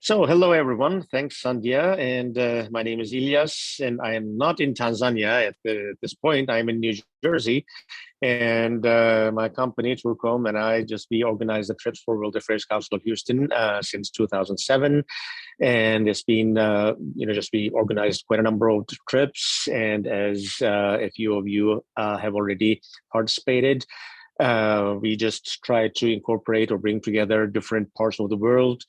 So, hello everyone. Thanks, Sandhya. And my name is Ilyas, and I am not in Tanzania at this point. I'm in New Jersey, and my company, Turcom, and I we organize the trips for World Affairs Council of Houston since 2007, and it's been we organized quite a number of trips, and as a few of you have already participated. We just try to incorporate or bring together different parts of the world,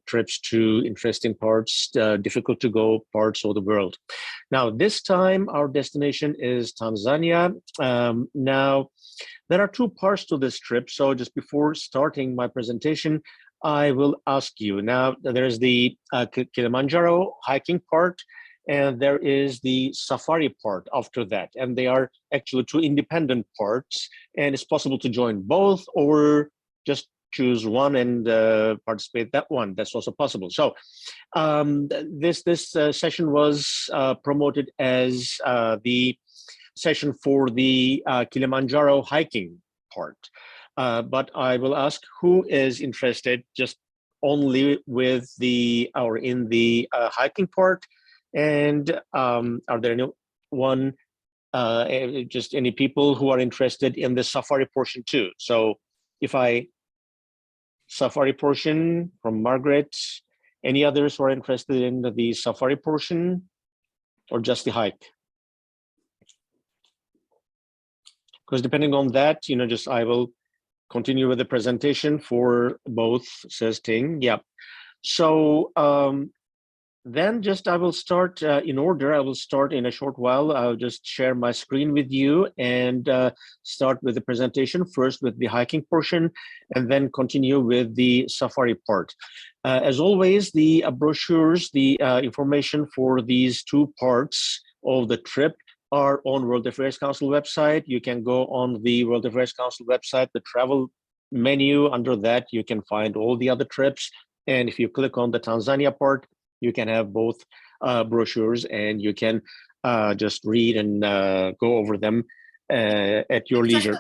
trips to interesting parts, difficult to go parts of the world. Now, this time our destination is Tanzania. Now, there are two parts to this trip. So just before starting my presentation, I will ask you. Now, there's the Kilimanjaro hiking part, and there is the safari part after that. And they are actually two independent parts, and it's possible to join both or just choose one and participate that one. That's also possible. So this session was promoted as the session for the Kilimanjaro hiking part. But I will ask who is interested just only with the or in the hiking part. And are there just any people who are interested in the safari portion too? So if safari portion from Margaret, any others who are interested in the safari portion or just the hike? Because depending on that, I will continue with the presentation for both, says Ting. Yeah. So then I will start in order. I will start in a short while. I'll just share my screen with you and start with the presentation first with the hiking portion and then continue with the safari part. As always, the brochures, the information for these two parts of the trip are on World Affairs Council website. You can go on the World Affairs Council website, the travel menu. Under that, you can find all the other trips. And if you click on the Tanzania part, you can have both brochures and you can just read and go over them at your leisure.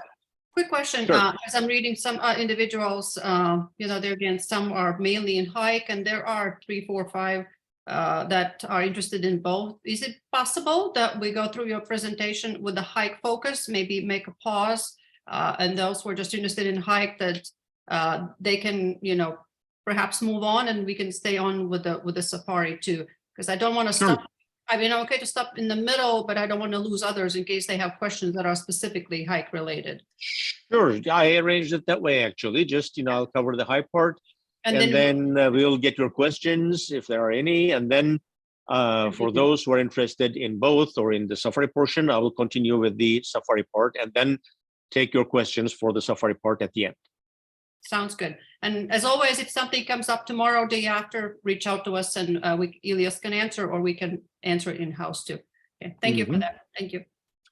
Quick question, sure. As I'm reading some individuals, there again, some are mainly in hike and there are 3, 4, 5 that are interested in both. Is it possible that we go through your presentation with the hike focus, maybe make a pause and those who are just interested in hike that they can, perhaps move on and we can stay on with the safari too, because I don't want to stop. I mean, okay to stop in the middle, but I don't want to lose others in case they have questions that are specifically hike related. Sure, I arranged it that way actually. Just I'll cover the hike part, and then we'll get your questions if there are any, and then for those who are interested in both or in the safari portion, I will continue with the safari part and then take your questions for the safari part at the end. Sounds good. And as always, if something comes up tomorrow, day after, reach out to us and Ilyas can answer, or we can answer it in-house too. Okay. Thank you for that. Thank you.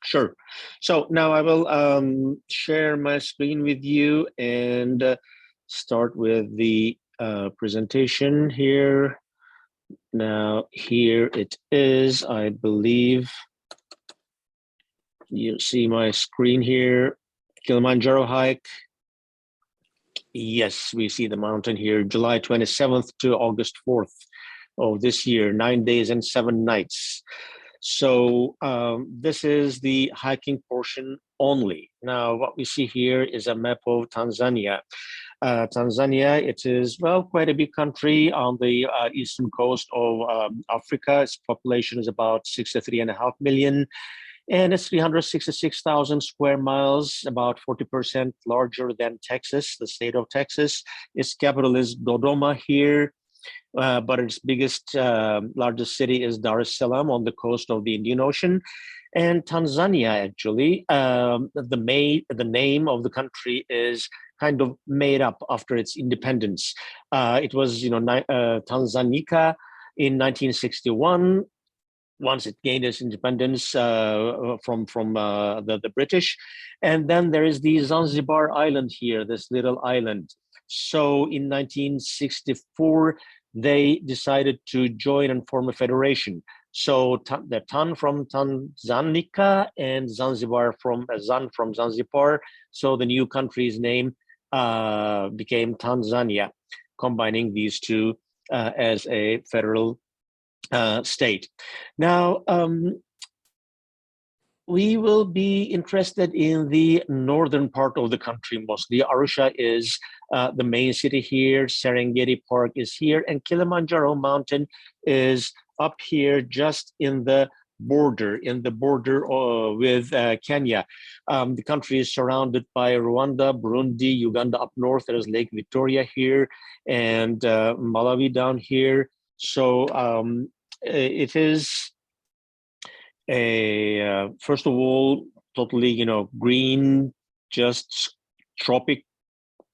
Sure. So now I will share my screen with you and start with the presentation here. Now, here it is, I believe. You see my screen here, Kilimanjaro hike. Yes, we see the mountain here, July 27th to August 4th of this year, 9 days and 7 nights. So this is the hiking portion only. Now, what we see here is a map of Tanzania. Tanzania, it is, well, quite a big country on the eastern coast of Africa. Its population is about 63.5 million. And it's 366,000 square miles, about 40% larger than Texas, the state of Texas. Its capital is Dodoma here, but its largest city is Dar es Salaam on the coast of the Indian Ocean. And Tanzania, actually, the name of the country is kind of made up after its independence. It was, Tanzania in 1961. Once it gained its independence from the British. And then there is the Zanzibar island here, this little island. So in 1964, they decided to join and form a federation. So the Tan from Tanzania and Zanzibar from Zanzibar. So the new country's name became Tanzania, combining these two as a federal state. Now, we will be interested in the northern part of the country mostly. Arusha is the main city here. Serengeti Park is here, and Kilimanjaro Mountain is up here just in the border, with Kenya. The country is surrounded by Rwanda, Burundi, Uganda up north. There's Lake Victoria here, and Malawi down here. So it is first of all, totally, green, just tropic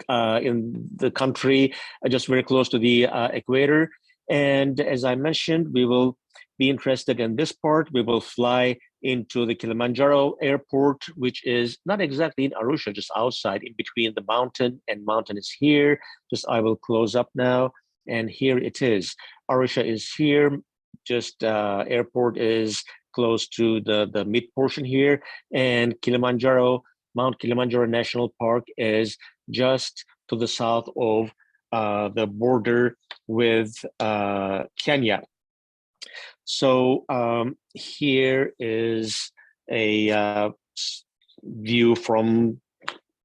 in the country, just very close to the equator. And as I mentioned, we will be interested in this part. We will fly into the Kilimanjaro airport, which is not exactly in Arusha, just outside, in between the mountain, and mountain is here. Just I will close up now, and here it is. Arusha is here. Just airport is close to the mid portion here, and Mount Kilimanjaro National Park is just to the south of the border with Kenya. So here is a view from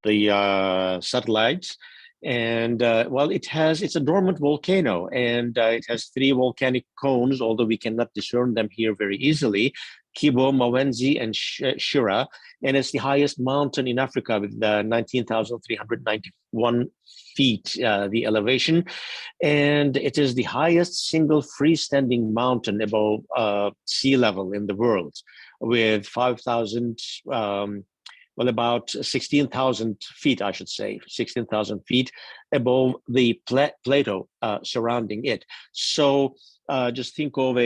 the satellites. And well, it's a dormant volcano, and it has 3 volcanic cones, although we cannot discern them here very easily: Kibo, Mawenzi, and Shira. And it's the highest mountain in Africa with 19,391 feet, the elevation. And it is the highest single freestanding mountain above sea level in the world, with 5,000, well, about 16,000 feet, I should say, 16,000 feet above the plateau surrounding it. So just think of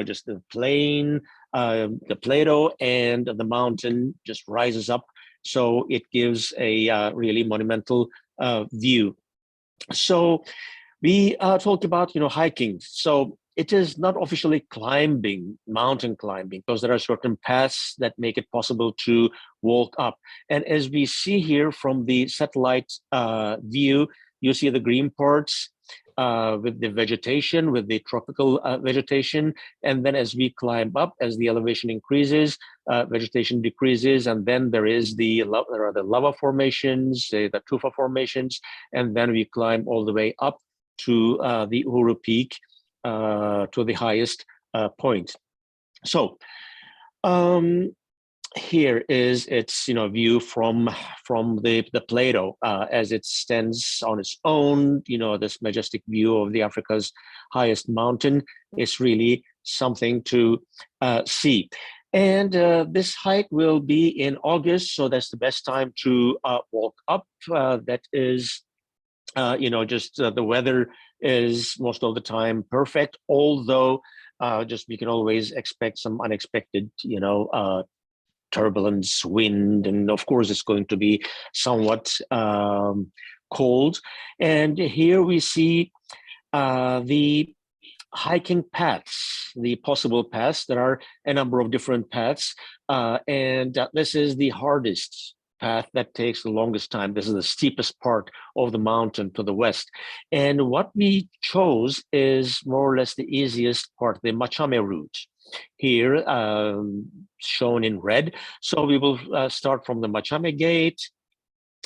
just the plain, the plateau, and the mountain just rises up. So it gives a really monumental view. So we talked about, hiking. So it is not officially mountain climbing, because there are certain paths that make it possible to walk up. And as we see here from the satellite view, you see the green parts with the vegetation, with the tropical vegetation. And then as we climb up, as the elevation increases, vegetation decreases. And then there are the lava formations, the tufa formations. And then we climb all the way up to the Uhuru Peak, to the highest point. So here is its view from the plateau as it stands on its own. This majestic view of the Africa's highest mountain is really something to see. And this hike will be in August, so that's the best time to walk up. That is just the weather is most of the time perfect, although just we can always expect some unexpected turbulence, wind, and of course it's going to be somewhat cold. And here we see the hiking paths, the possible paths. There are a number of different paths, and this is the hardest path that takes the longest time. This is the steepest part of the mountain to the west. And what we chose is more or less the easiest part, the Machame route, here shown in red. So we will start from the Machame gate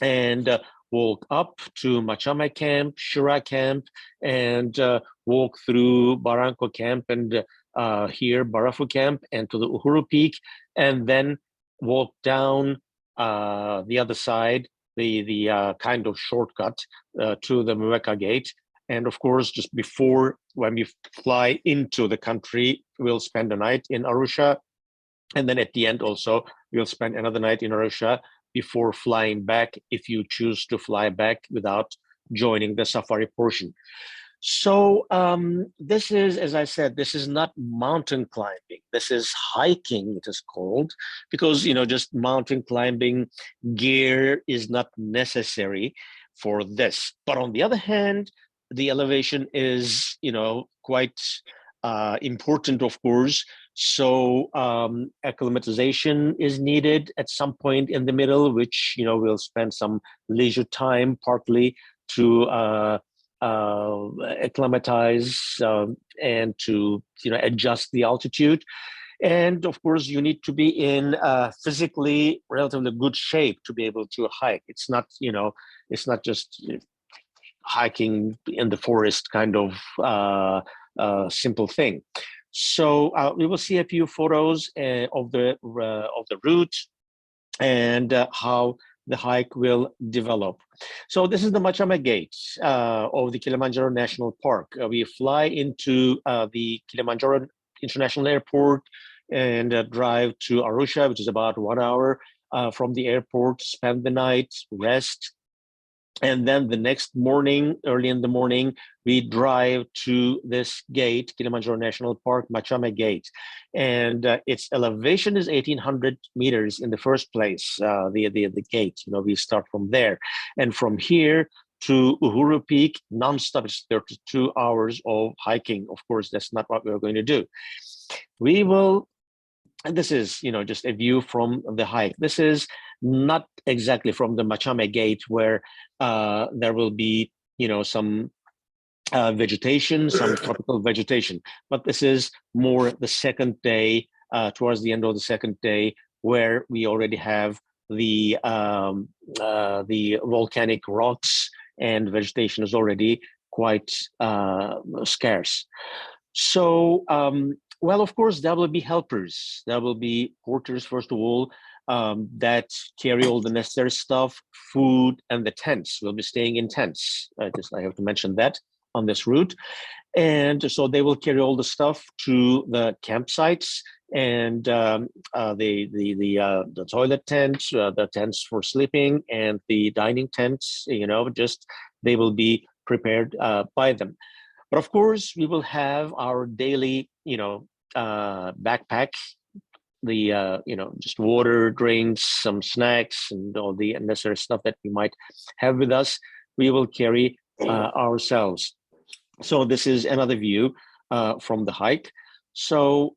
and walk up to Machame camp, Shira camp, and walk through Barranco camp, and here Barafu camp, and to the Uhuru Peak, and then walk down the other side, the kind of shortcut to the Muweka gate. And of course, just before, when we fly into the country, we'll spend a night in Arusha. And then at the end also, we'll spend another night in Arusha before flying back, if you choose to fly back without joining the safari portion. So this is, as I said, this is not mountain climbing. This is hiking, it is called, because, just mountain climbing gear is not necessary for this. But on the other hand, the elevation is, quite important, of course. So acclimatization is needed at some point in the middle, which, we'll spend some leisure time partly to acclimatize and to adjust the altitude. And of course, you need to be in physically relatively good shape to be able to hike. It's not just hiking in the forest kind of simple thing. So we will see a few photos of the route and how the hike will develop. So this is the Machame Gate of the Kilimanjaro National Park. We fly into the Kilimanjaro International Airport and drive to Arusha, which is about 1 hour from the airport, spend the night, rest. And then the next morning, early in the morning, we drive to this gate, Kilimanjaro National Park, Machame Gate. And its elevation is 1,800 meters in the first place, the gate. We start from there. And from here to Uhuru Peak, nonstop, it's 32 hours of hiking. Of course, that's not what we're going to do. We will, and this is, just a view from the hike. This is not exactly from the Machame Gate where there will be, some vegetation, some tropical vegetation. But this is more the second day, towards the end of the second day, where we already have the volcanic rocks and vegetation is already quite scarce. So, well, of course, there will be helpers. There will be porters, first of all, that carry all the necessary stuff, food, and the tents. We'll be staying in tents. I have to mention that on this route. And so they will carry all the stuff to the campsites and the toilet tents, the tents for sleeping, and the dining tents. Just they will be prepared by them. But of course, we will have our daily, backpack, the just water, drinks, some snacks, and all the necessary stuff that we might have with us. We will carry ourselves. So this is another view from the hike. So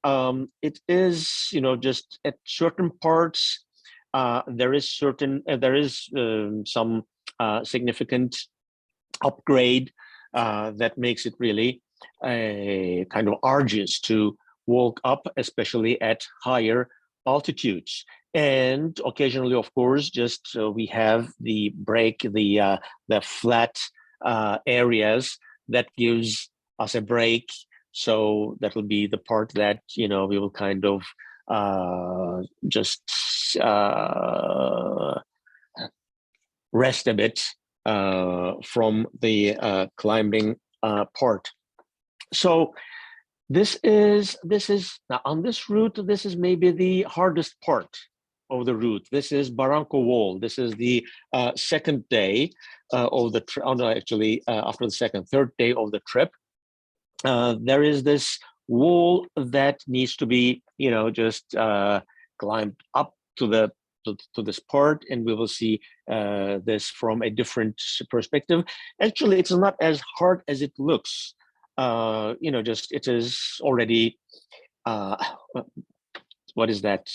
it is, just at certain parts, there is some significant upgrade that makes it really kind of arduous to walk up, especially at higher altitudes. And occasionally, of course, just we have the break, the flat areas that gives us a break. So that will be the part that we will kind of just rest a bit from the climbing part. So this is now on this route. This is maybe the hardest part of the route. This is Barranco Wall. This is the second day of the trip. Oh, no, actually, after the third day of the trip, there is this wall that needs to be, just climbed up to this part, and we will see this from a different perspective. Actually, it's not as hard as it looks. Just it is already what is that,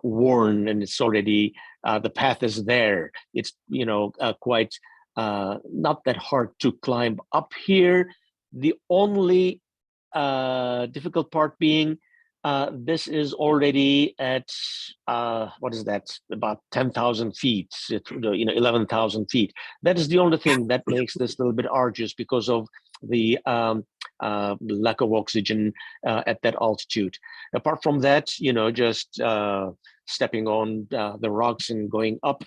worn, and it's already the path is there. It's quite not that hard to climb up here. The only difficult part being this is already at what is that, about 10,000 feet, 11,000 feet. That is the only thing that makes this a little bit arduous because of the lack of oxygen at that altitude. Apart from that, just stepping on the rocks and going up,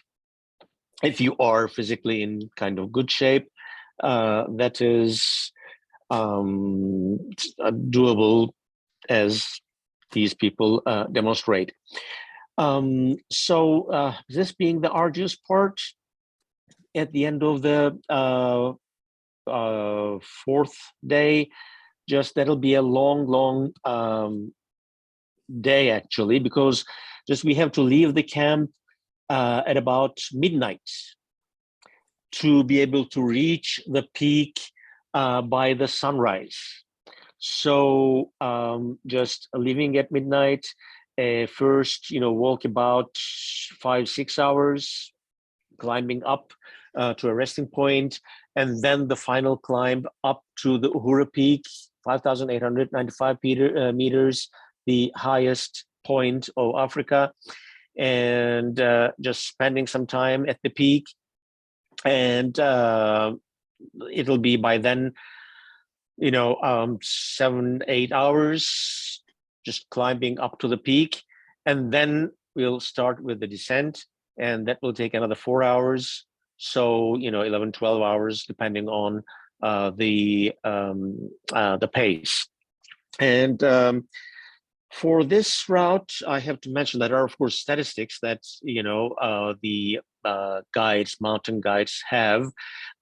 if you are physically in kind of good shape, that is doable, as these people demonstrate. So this being the arduous part, at the end of the fourth day, just that'll be a long day actually, because just we have to leave the camp at about midnight to be able to reach the peak by the sunrise. So just leaving at midnight, first, walk about 5-6 hours, climbing up to a resting point, and then the final climb up to the Uhuru Peak, 5,895 meters, the highest point of Africa, and just spending some time at the peak. And it'll be by then, 7-8 hours just climbing up to the peak, and then we'll start with the descent, and that will take another 4 hours. So 11-12 hours depending on the pace. And for this route, I have to mention that there are, of course, statistics that the mountain guides have.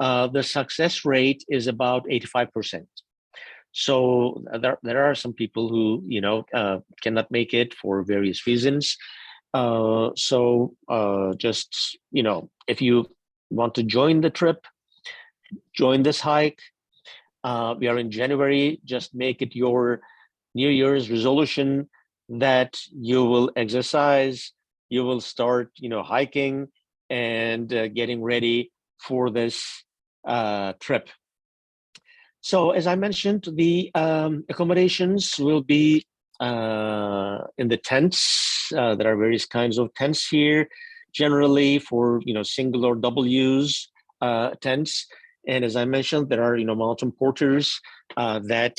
The success rate is about 85%. So there are some people who cannot make it for various reasons. So just if you want to join the trip, join this hike. We are in January. Just make it your New Year's resolution that you will exercise, you will start, hiking and getting ready for this trip. So as I mentioned, the accommodations will be in the tents. There are various kinds of tents here, generally for single or double use tents. And as I mentioned, there are mountain porters that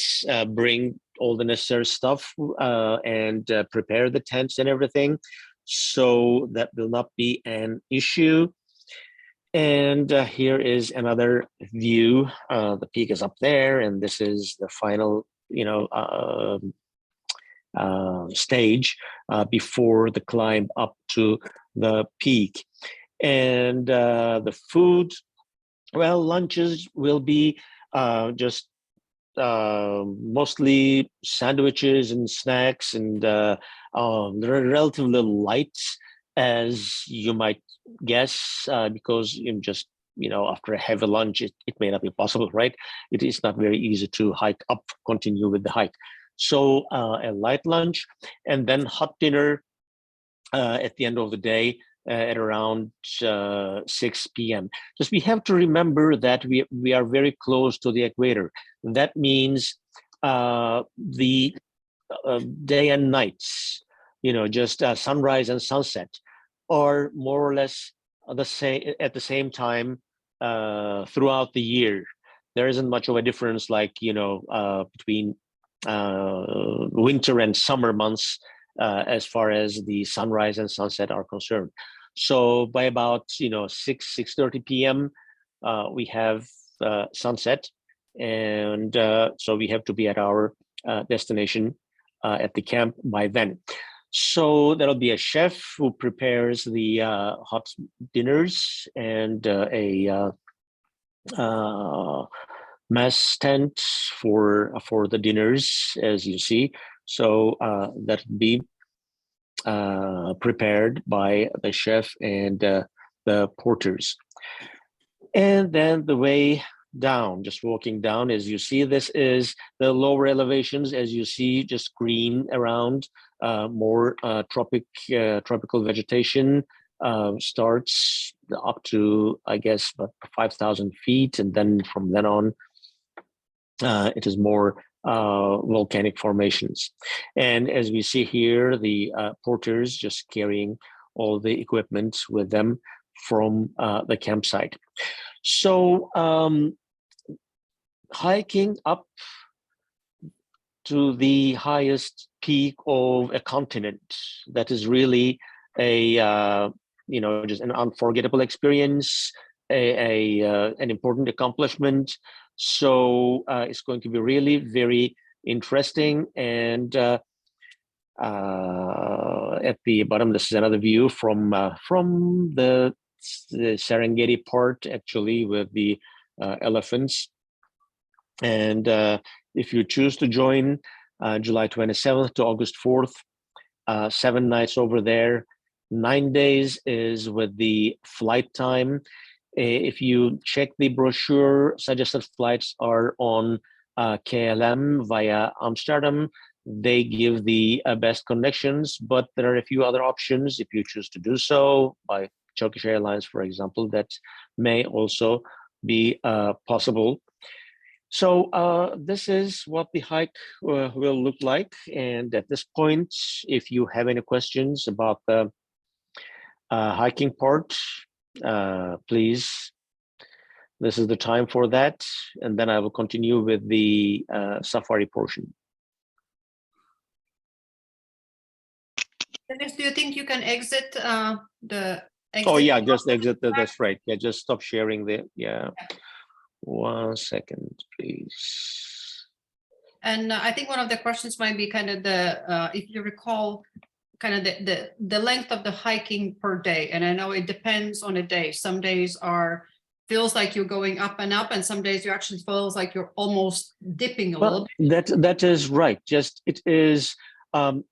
bring all the necessary stuff and prepare the tents and everything. So that will not be an issue. And here is another view. The peak is up there, and this is the final, stage before the climb up to the peak. And the food, well, lunches will be just mostly sandwiches and snacks, and they're relatively light, as you might guess, because after a heavy lunch, it may not be possible, right? It is not very easy to hike up, continue with the hike. So a light lunch, and then hot dinner at the end of the day at around 6 p.m. Just we have to remember that we are very close to the equator. That means the day and nights, just sunrise and sunset are more or less the same at the same time throughout the year. There isn't much of a difference, like between winter and summer months as far as the sunrise and sunset are concerned. So by about 6:30 p.m. We have sunset, and so we have to be at our destination at the camp by then. So there'll be a chef who prepares the hot dinners and a mess tent for the dinners, as you see. So that'll be prepared by the chef and the porters. And then the way down, just walking down, as you see, this is the lower elevations, as you see, just green around, more tropical vegetation starts up to, I guess, about 5,000 feet. And then from then on, it is more volcanic formations. And as we see here, the porters just carrying all the equipment with them from the campsite. So hiking up to the highest peak of a continent, that is really a just an unforgettable experience, an important accomplishment. So it's going to be really very interesting. And at the bottom, this is another view from the Serengeti part, actually, with the elephants. And if you choose to join July 27th to August 4th, 7 nights over there, 9 days is with the flight time. If you check the brochure, suggested flights are on KLM via Amsterdam. They give the best connections, but there are a few other options if you choose to do so by Turkish Airlines, for example, that may also be possible. So this is what the hike will look like. And at this point, if you have any questions about the hiking part, please, this is the time for that. And then I will continue with the safari portion. Dennis, do you think you can exit the exit? Oh yeah, just exit. That's right. Yeah, just stop sharing the, yeah. 1 second, please. And I think one of the questions might be kind of the, if you recall, kind of the length of the hiking per day. And I know it depends on a day. Some days feels like you're going up and up, and some days you actually feels like you're almost dipping a little bit. That is right. Just it is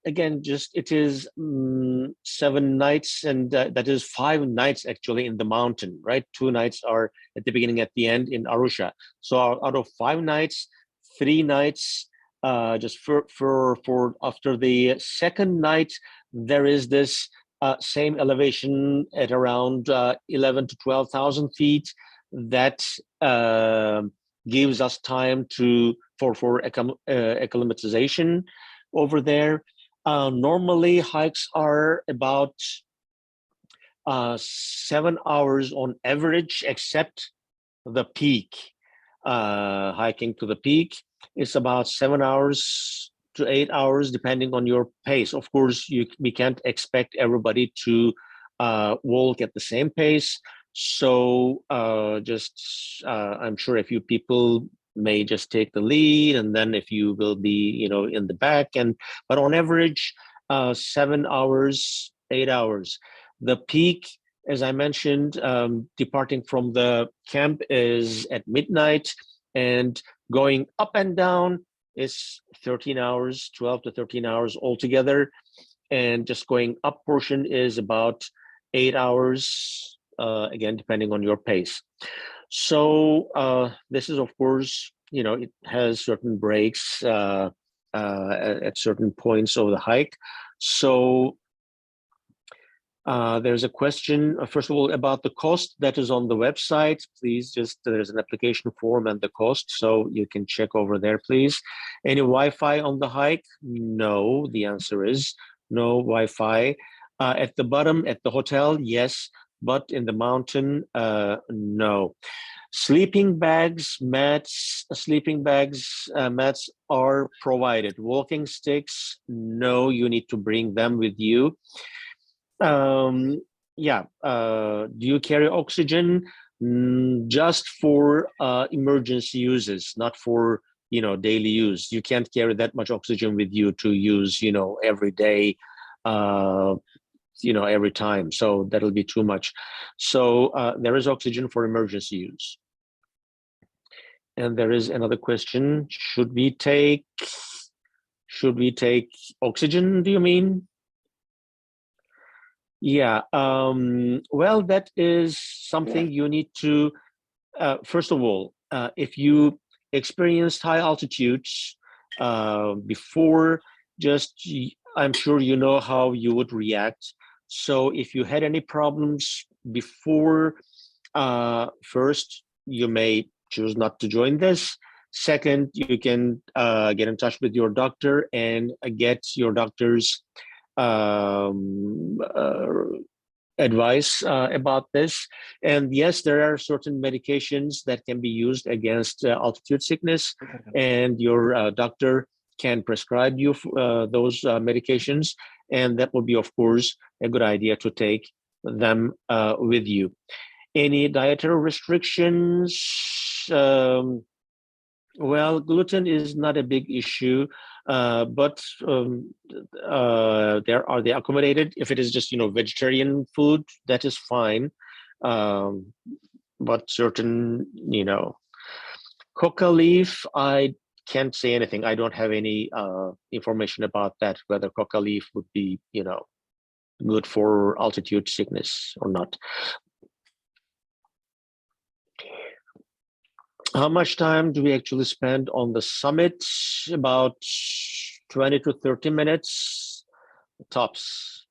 again, just it is 7 nights, and that is 5 nights actually in the mountain, right? 2 nights are at the beginning, at the end in Arusha. So out of 5 nights, 3 nights just for after the second night, there is this same elevation at around 11 to 12,000 feet that gives us time for acclimatization over there. Normally hikes are about 7 hours on average, except the peak. Hiking to the peak is about 7 hours to 8 hours, depending on your pace. Of course, we can't expect everybody to walk at the same pace. So I'm sure a few people may just take the lead, and then if you will be, in the back. But on average, 7 hours, 8 hours. The peak, as I mentioned, departing from the camp is at midnight, and going up and down is 13 hours, 12 to 13 hours altogether. And just going up portion is about 8 hours, again, depending on your pace. So this is, of course, it has certain breaks at certain points of the hike. So there's a question, first of all, about the cost that is on the website. Please there's an application form and the cost, so you can check over there, please. Any Wi-Fi on the hike? No, the answer is no Wi-Fi. At the bottom, at the hotel, yes, but in the mountain, no. Sleeping bags, mats, mats are provided. Walking sticks, no, you need to bring them with you. Do you carry oxygen? Just for emergency uses, not for daily use. You can't carry that much oxygen with you to use every day, every time. So that'll be too much. So there is oxygen for emergency use. And there is another question: should we take oxygen, do you mean? Yeah, well, that is something you need to, first of all, if you experienced high altitudes before, I'm sure you know how you would react. So if you had any problems before, first, you may choose not to join this. Second, you can get in touch with your doctor and get your doctor's advice about this. And yes, there are certain medications that can be used against altitude sickness, and your doctor can prescribe you those medications, and that would be, of course, a good idea to take them with you. Any dietary restrictions? Well, gluten is not a big issue, but they accommodated. If it is just vegetarian food, that is fine. But certain coca leaf, I can't say anything. I don't have any information about that, whether coca leaf would be good for altitude sickness or not. How much time do we actually spend on the summit? About 20 to 30 minutes tops.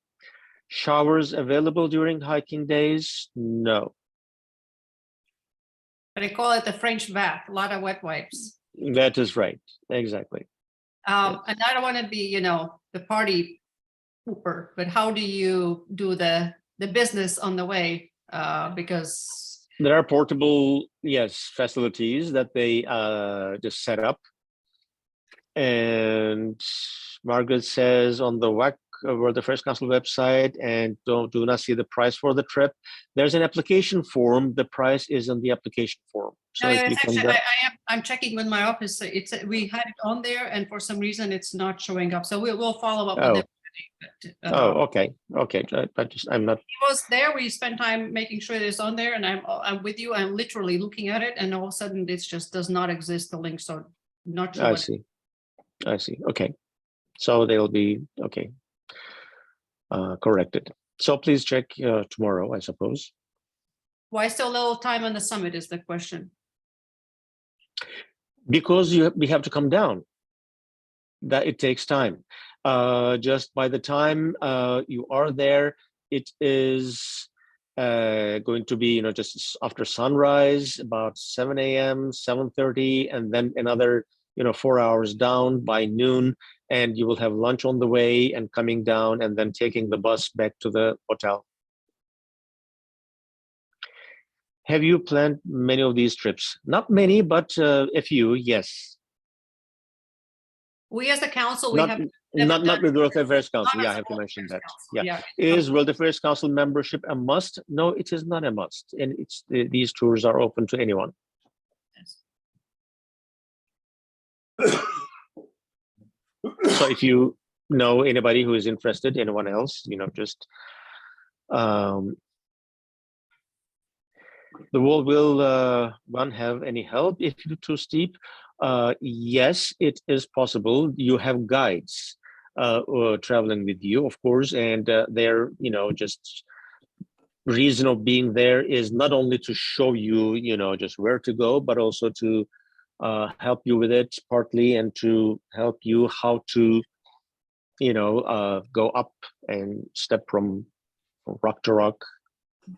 Showers available during hiking days? No. But I call it the French bath, a lot of wet wipes. That is right. Exactly. And I don't want to be, the party pooper, but how do you do the business on the way? Because there are portable, yes, facilities that they just set up. And Margaret says on the WAC or the First Council website, and do not see the price for the trip. There's an application form. The price is on the application form. So no, if you actually, can, I'm checking with my office. We had it on there, and for some reason, it's not showing up. So we'll follow up with them. Okay. I'm not. It was there. We spent time making sure it is on there, and I'm with you. I'm literally looking at it, and all of a sudden, it just does not exist. The link, so I'm not sure. I see. Okay, so they'll be okay. Corrected. So please check tomorrow, I suppose. Why so little time on the summit is the question. Because we have to come down. That it takes time. Just by the time you are there, it is going to be, just after sunrise, about 7 a.m., 7:30, and then another, 4 hours down by noon, and you will have lunch on the way and coming down and then taking the bus back to the hotel. Have you planned many of these trips? Not many, but a few, yes. We as a council, not with World Affairs Council. Yeah, I have to mention that. Yeah. Is World Affairs Council membership a must? No, it is not a must, and these tours are open to anyone. So if you know anybody who is interested, anyone else, just the wall will one have any help if you're too steep? Yes, it is possible. You have guides traveling with you, of course, and their just reason of being there is not only to show you just where to go, but also to help you with it partly, and to help you how to go up and step from rock to rock.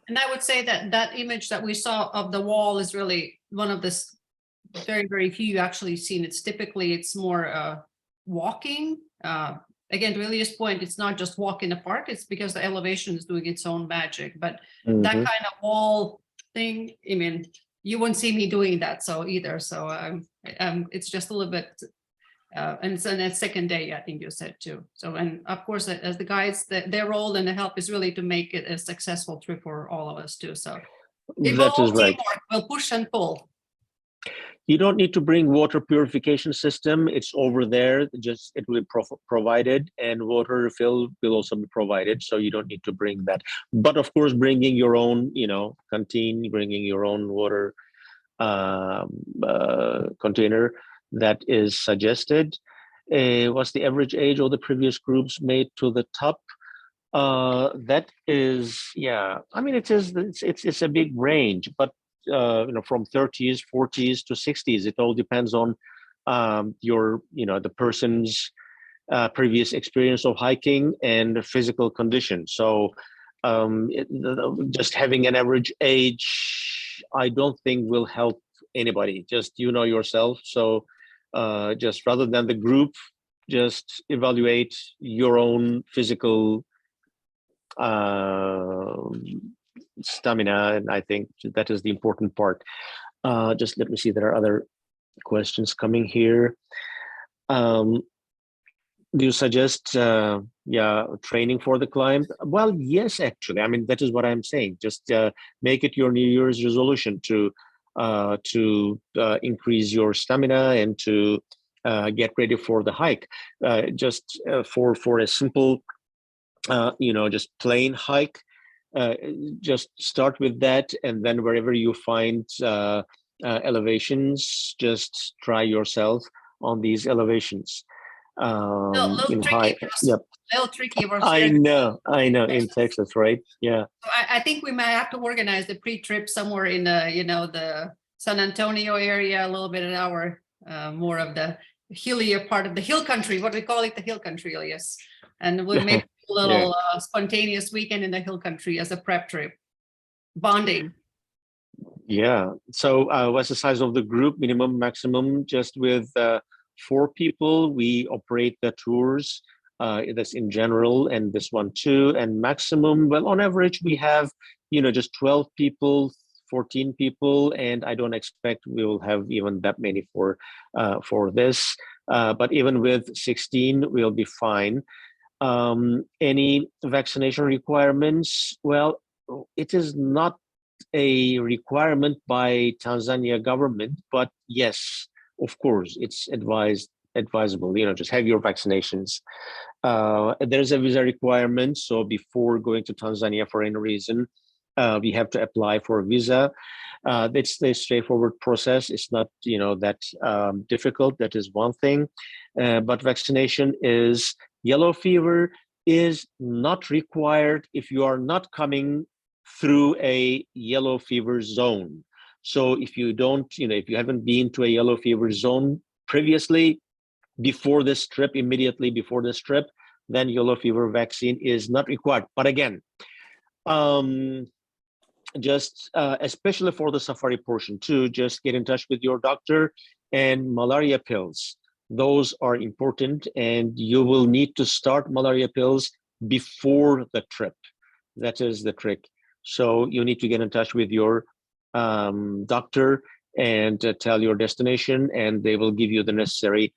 And I would say that image that we saw of the wall is really one of the very, very few actually seen. It's more walking. Again, to Ilya's point, it's not just walk in the park. It's because the elevation is doing its own magic. But that kind of wall thing, I mean, you won't see me doing that either. So it's just a little bit. And it's on that second day, I think you said too. So, and of course, as the guides, their role and the help is really to make it a successful trip for all of us too. So that is right. We'll push and pull. You don't need to bring water purification system. It's over there. Just it will be provided, and water refill will also be provided. So you don't need to bring that. But of course, bringing your own, canteen, bringing your own water container, that is suggested. What's the average age of the previous groups made to the top? That is, yeah. I mean, it's a big range, but from 30s, 40s to 60s. It all depends on the person's previous experience of hiking and physical condition. So just having an average age, I don't think will help anybody. Just yourself. So just rather than the group, just evaluate your own physical stamina, and I think that is the important part. Just let me see, there are other questions coming here. Do you suggest training for the climb? Well, yes, actually. I mean, that is what I'm saying. Just make it your New Year's resolution to increase your stamina and to get ready for the hike. Just for a simple just plain hike, just start with that, and then wherever you find elevations, just try yourself on these elevations. Little tricky. Yep. Little tricky. I know in Texas, right? Yeah. So I think we might have to organize the pre-trip somewhere in the San Antonio area, a little bit an hour more of the hillier part of the hill country. What do we call it? The hill country, yes. And we maybe a little spontaneous weekend in the hill country as a prep trip. Bonding. Yeah. So what's the size of the group? Minimum, maximum? Just with 4 people, we operate the tours. That's in general, and this one too. And maximum, well, on average, we have, just 12 people, 14 people, and I don't expect we will have even that many for this. But even with 16, we'll be fine. Any vaccination requirements? Well, it is not a requirement by Tanzania government, but yes, of course, it's advisable. Just have your vaccinations. There's a visa requirement, so before going to Tanzania for any reason, we have to apply for a visa. It's a straightforward process. It's not, that difficult. That is one thing. But vaccination is yellow fever is not required if you are not coming through a yellow fever zone. So if you don't, if you haven't been to a yellow fever zone previously, before this trip, immediately before this trip, then yellow fever vaccine is not required. But again, just especially for the safari portion too, just get in touch with your doctor. And malaria pills, those are important, and you will need to start malaria pills before the trip. That is the trick. So you need to get in touch with your doctor and tell your destination, and they will give you the necessary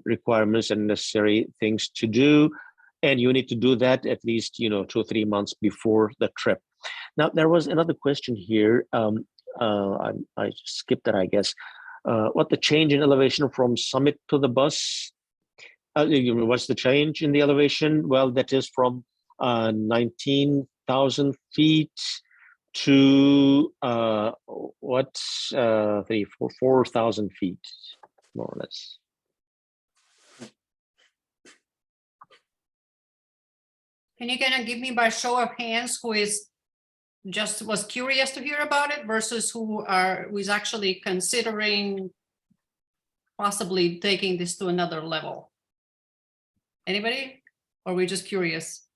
requirements and necessary things to do. And you need to do that at least, 2 or 3 months before the trip. Now, there was another question here. I skipped that, I guess. What the change in elevation from summit to the bus? What's the change in the elevation? Well, that is from 19,000 feet to 4,000 feet, more or less. Can you kind of give me by show of hands who was curious to hear about it versus who is actually considering possibly taking this to another level? Anybody? Or are we just curious?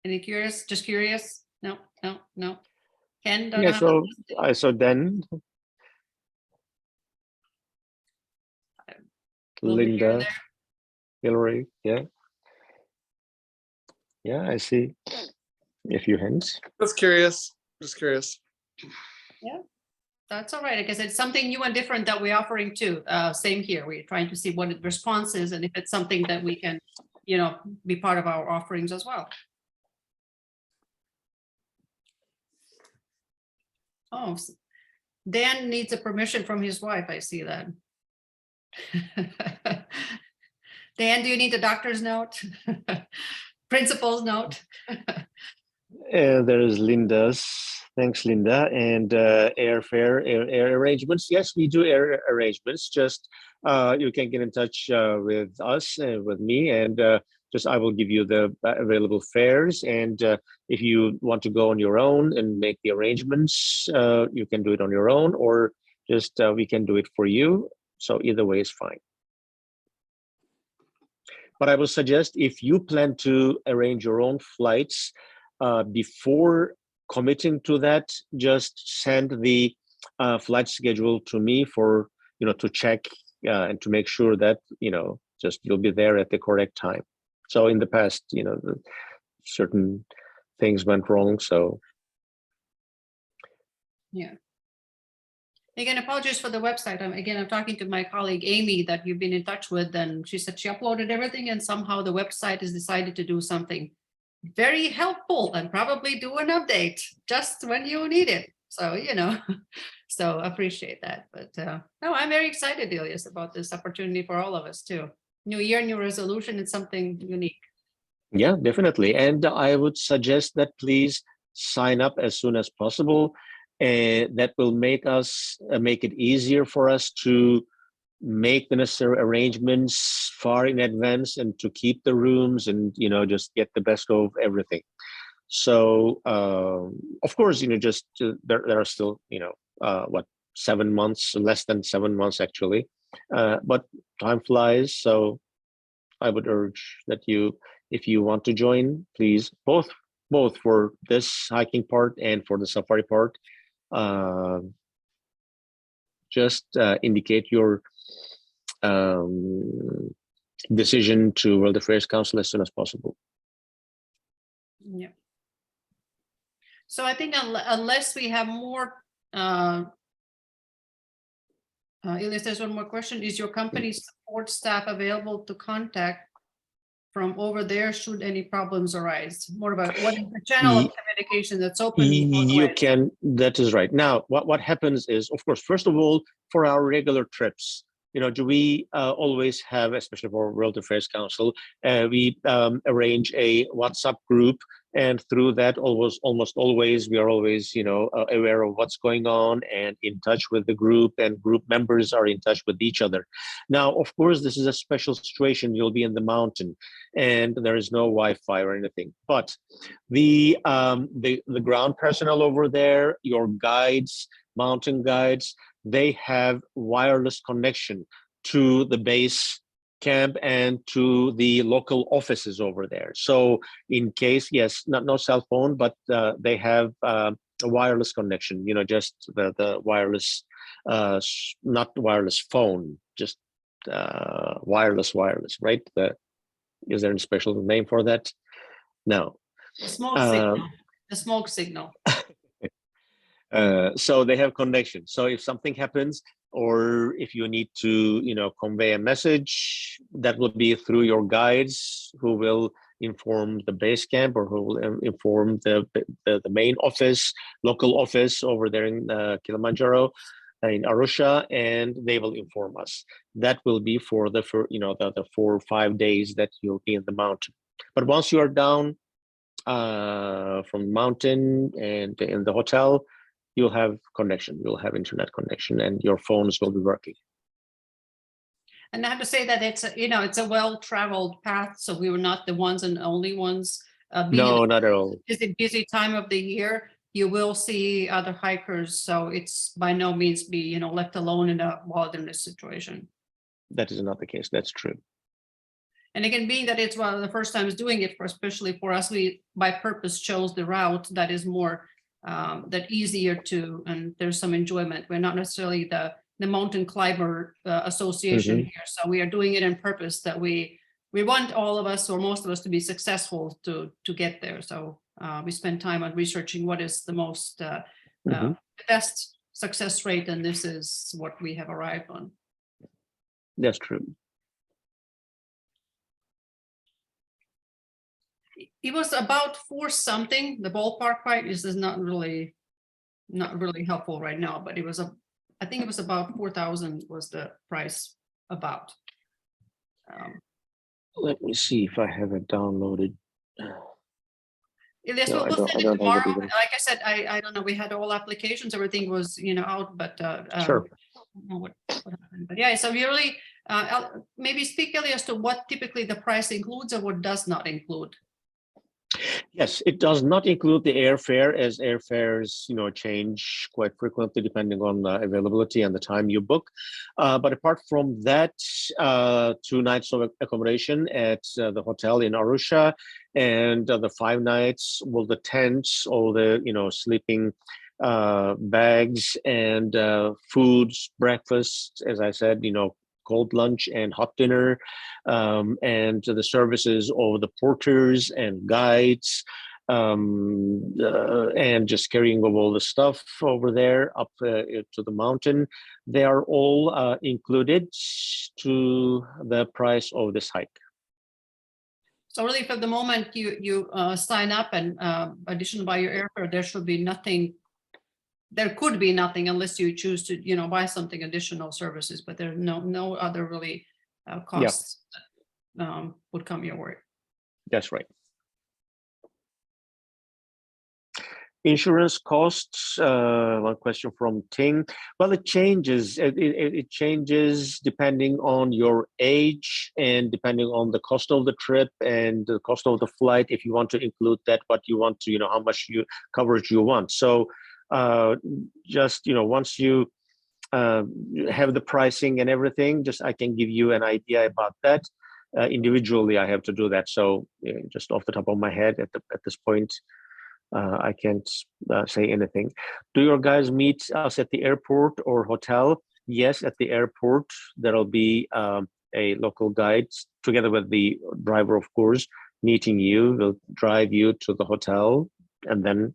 Any curious? Just curious? No. Ken? Yeah, so I saw then Linda, Hillary, yeah, I see a few hands. Just curious. Yeah, that's all right. I guess it's something new and different that we're offering too. Same here. We're trying to see what the response is and if it's something that we can, be part of our offerings as well. Oh, Dan needs a permission from his wife. I see that. Dan, do you need the doctor's note? Principal's note? There is Linda's. Thanks, Linda. And airfare, air arrangements. Yes, we do air arrangements. Just you can get in touch with us and with me, and I will give you the available fares. And if you want to go on your own and make the arrangements, you can do it on your own, or just we can do it for you. So either way is fine. But I would suggest if you plan to arrange your own flights, before committing to that, just send the flight schedule to me for, to check and to make sure that, just you'll be there at the correct time. So in the past, certain things went wrong. So. Yeah. Again, apologies for the website. I'm talking to my colleague Amy that you've been in touch with, and she said she uploaded everything and somehow the website has decided to do something very helpful and probably do an update just when you need it. So, so appreciate that. But no, I'm very excited, Ilias, about this opportunity for all of us too. New year, new resolution, it's something unique. Yeah, definitely. And I would suggest that please sign up as soon as possible. That will make it easier for us to make the necessary arrangements far in advance and to keep the rooms and, just get the best of everything. So, of course, there are still, 7 months, less than 7 months actually, but time flies. So I would urge that you If you want to join, please, both for this hiking part and for the safari part, just indicate your decision to World Affairs Council as soon as possible. Yeah. So I think unless we have more, Elias, there's one more question. Is your company's support staff available to contact from over there should any problems arise? More about what is the channel of communication that's open? You can, that is right. Now, what happens is, of course, first of all, for our regular trips, do we always have, especially for World Affairs Council, we arrange a WhatsApp group, and through that, almost always, we are always, aware of what's going on and in touch with the group, and group members are in touch with each other. Now, of course, this is a special situation. You'll be in the mountain, and there is no Wi-Fi or anything. But the ground personnel over there, your guides, mountain guides, they have wireless connection to the base camp and to the local offices over there. So in case, yes, no cell phone, but they have a wireless connection, just the wireless, not wireless phone, just wireless, right? Is there a special name for that? No. Smoke signal. The smoke signal. So they have connection. So if something happens, or if you need to, convey a message, that will be through your guides, who will inform the base camp, or who will inform the main office, local office over there in Kilimanjaro, in Arusha, and they will inform us. That will be for the 4 or 5 days that you'll be in the mountain. But once you are down from the mountain and in the hotel, you'll have connection, you'll have internet connection, and your phones will be working. And I have to say that it's a well-traveled path, so we were not the ones and only ones. No, not at all. It's a busy time of the year. You will see other hikers, so it's by no means be left alone in a wilderness situation. That is not the case. That's true. And again, being that it's one of the first times doing it, especially for us, we by purpose chose the route that is more that easier to, and there's some enjoyment. We're not necessarily the mountain climber association here, so we are doing it on purpose, that we want all of us, or most of us, to be successful to get there. So we spend time on researching what is the most best success rate, and this is what we have arrived on. That's true. It was about 4 something. The ballpark price is not really helpful right now, but it was I think it was about 4,000 was the price about. Let me see if I have it downloaded. Elias, No, we'll send it tomorrow. Like I said, I don't know. We had all applications, everything was out, but sure. I don't know what happened. But yeah, so we really maybe speak, Elias, to what typically the price includes or what does not include. Yes, it does not include the airfare, as airfares, change quite frequently depending on availability and the time you book. But apart from that, 2 nights of accommodation at the hotel in Arusha, and the 5 nights, well, the tents, all the sleeping bags, and foods, breakfast, as I said, cold lunch and hot dinner, and the services of the porters and guides, and just carrying of all the stuff over there up to the mountain. They are all included to the price of this hike. So really, for the moment you sign up and additional by your airfare, there should be nothing. There could be nothing unless you choose to, buy something additional services, but there are no other really costs that would come your way. That's right. Insurance costs, one question from Ting. Well, it changes. It changes depending on your age and depending on the cost of the trip and the cost of the flight. If you want to include that, what you want to, how much coverage you want. So just once you have the pricing and everything, just I can give you an idea about that. individually, I have to do that. So just off the top of my head at this point, I can't say anything. Do your guys meet us at the airport or hotel? Yes, at the airport, there'll be a local guide together with the driver, of course, meeting you. Will drive you to the hotel, and then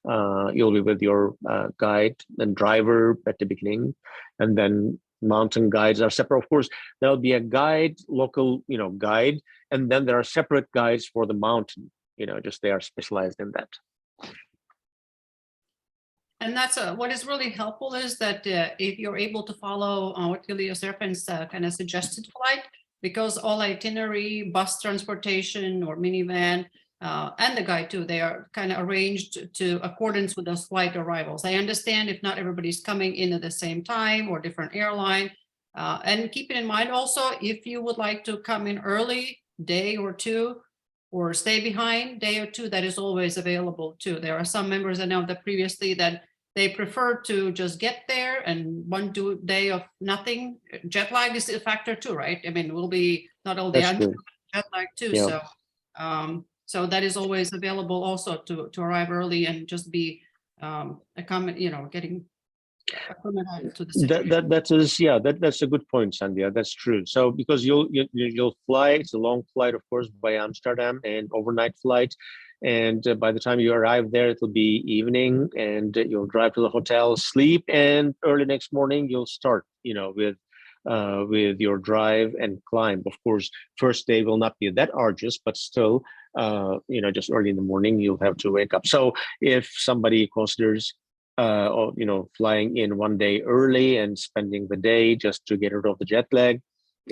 you'll be with your guide and driver at the beginning, and then mountain guides are separate. Of course, there'll be a guide, local, guide, and then there are separate guides for the mountain. Just they are specialized in that. And that's what is really helpful is that if you're able to follow what Julius Erpen's kind of suggested flight, because all itinerary, bus transportation or minivan, and the guide too, they are kind of arranged to accordance with those flight arrivals. I understand if not everybody's coming in at the same time or different airline. And keep it in mind also, if you would like to come in early, day or two, or stay behind day or two, that is always available too. There are some members I know that previously that they prefer to just get there and one day of nothing. Jet lag is a factor too, right? I mean, we'll be not all day jet lag too. Yeah. So that is always available also to arrive early and just be getting acclimatized to the situation. That's a good point, Sandhya. That's true. So because you'll fly, it's a long flight, of course, by Amsterdam, and overnight flight. And by the time you arrive there, it'll be evening, and you'll drive to the hotel, sleep, and early next morning you'll start, with your drive and climb. Of course, first day will not be that arduous, but still, just early in the morning you'll have to wake up. So if somebody considers flying in one day early and spending the day just to get rid of the jet lag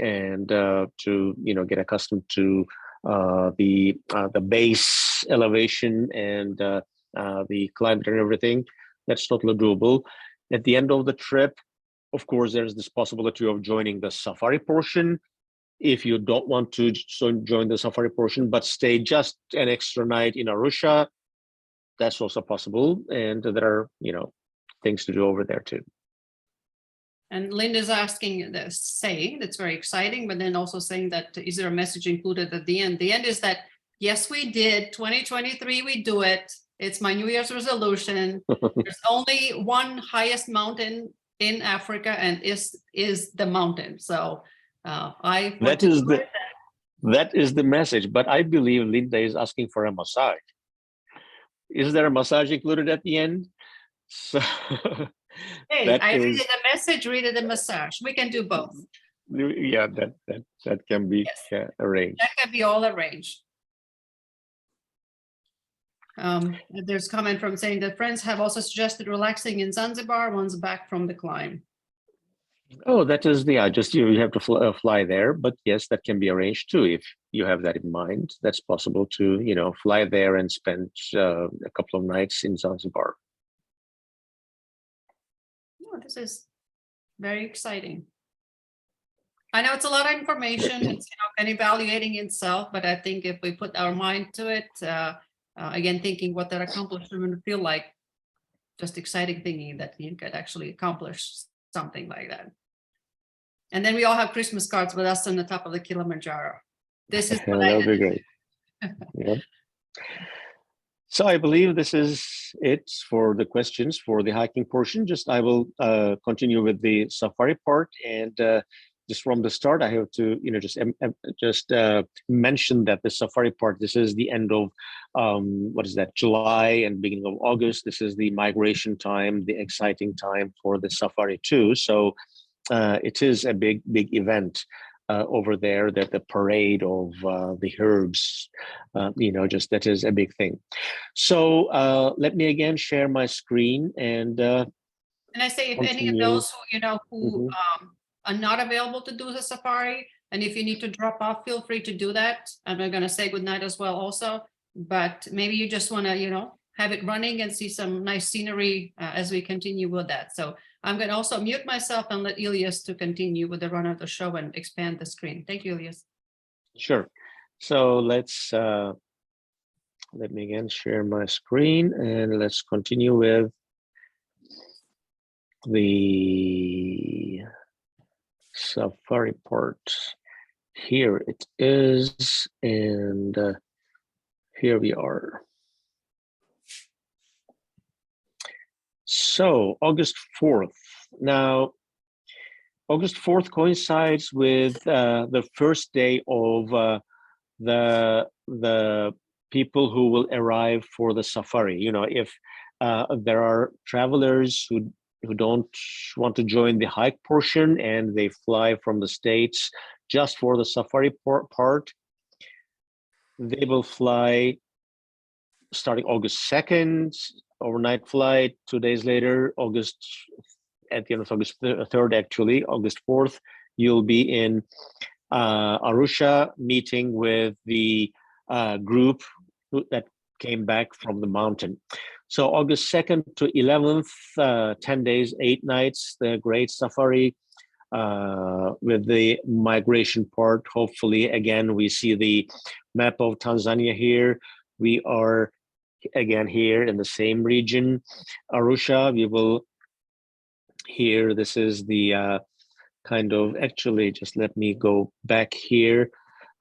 and to get accustomed to the base elevation and the climate and everything, that's totally doable. At the end of the trip, of course, there's this possibility of joining the safari portion. If you don't want to join the safari portion but stay just an extra night in Arusha, that's also possible, and there are things to do over there too. And Linda's asking, saying that's very exciting, but then also saying that is there a message included at the end? The end is that yes, we did 2023, we do it. It's my New Year's resolution. There's only one highest mountain in Africa, and is the mountain. So that is the message. But I believe Linda is asking for a massage. Is there a massage included at the end? So hey, I read the message, read the massage. We can do both. Yeah, that can be arranged. That can be all arranged. There's comment from saying that friends have also suggested relaxing in Zanzibar once back from the climb. Oh, that is just you have to fly there, but yes, that can be arranged too if you have that in mind. That's possible to fly there and spend a couple of nights in Zanzibar. Oh, this is very exciting. I know it's a lot of information. It's and evaluating itself, but I think if we put our mind to it, again, thinking what that accomplishment would feel like, just exciting thinking that you could actually accomplish something like that. And then we all have Christmas cards with us on the top of the Kilimanjaro. This is that would be great. Yeah. So I believe this is it for the questions for the hiking portion. I will continue with the safari part, and just from the start, I have to just mention that the safari part. This is the end of July and beginning of August. This is the migration time, the exciting time for the safari too. So it is a big event over there. That the parade of the herbs, that is a big thing. So let me again share my screen and I say if any of those who are not available to do the safari, and if you need to drop off, feel free to do that. I'm going to say goodnight as well also, but maybe you just want to have it running and see some nice scenery as we continue with that. So I'm going to also mute myself and let Elias to continue with the run of the show and expand the screen. Thank you, Elias. Sure. So let's let me again share my screen and let's continue with the safari part. here it is, and here we are. So August 4th. Now, August 4th coincides with the first day of the people who will arrive for the safari. You know, if there are travelers who don't want to join the hike portion and they fly from the States just for the safari part, they will fly starting August 2nd, overnight flight. 2 days later, at the end of August 3rd, actually, August 4th, you'll be in Arusha meeting with the group that came back from the mountain. So August 2nd to 11th, 10 days, 8 nights, the great safari with the migration part. Hopefully, again, we see the map of Tanzania here. We are again here in the same region, Arusha. We will here, this is the kind of, actually, just let me go back here.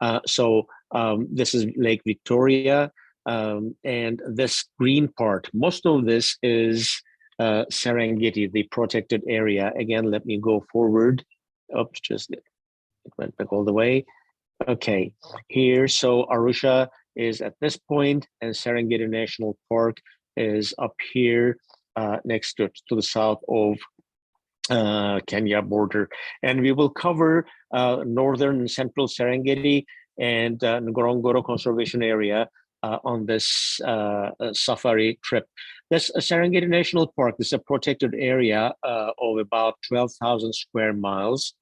This is Lake Victoria, and this green part, most of this is Serengeti, the protected area. Again, let me go forward. Oops, just it went back all the way. Okay, here, so Arusha is at this point, and Serengeti National Park is up here next to the south of Kenya border. And we will cover northern and central Serengeti and Ngorongoro Conservation Area on this safari trip. This Serengeti National Park, this is a protected area of about 12,000 square miles.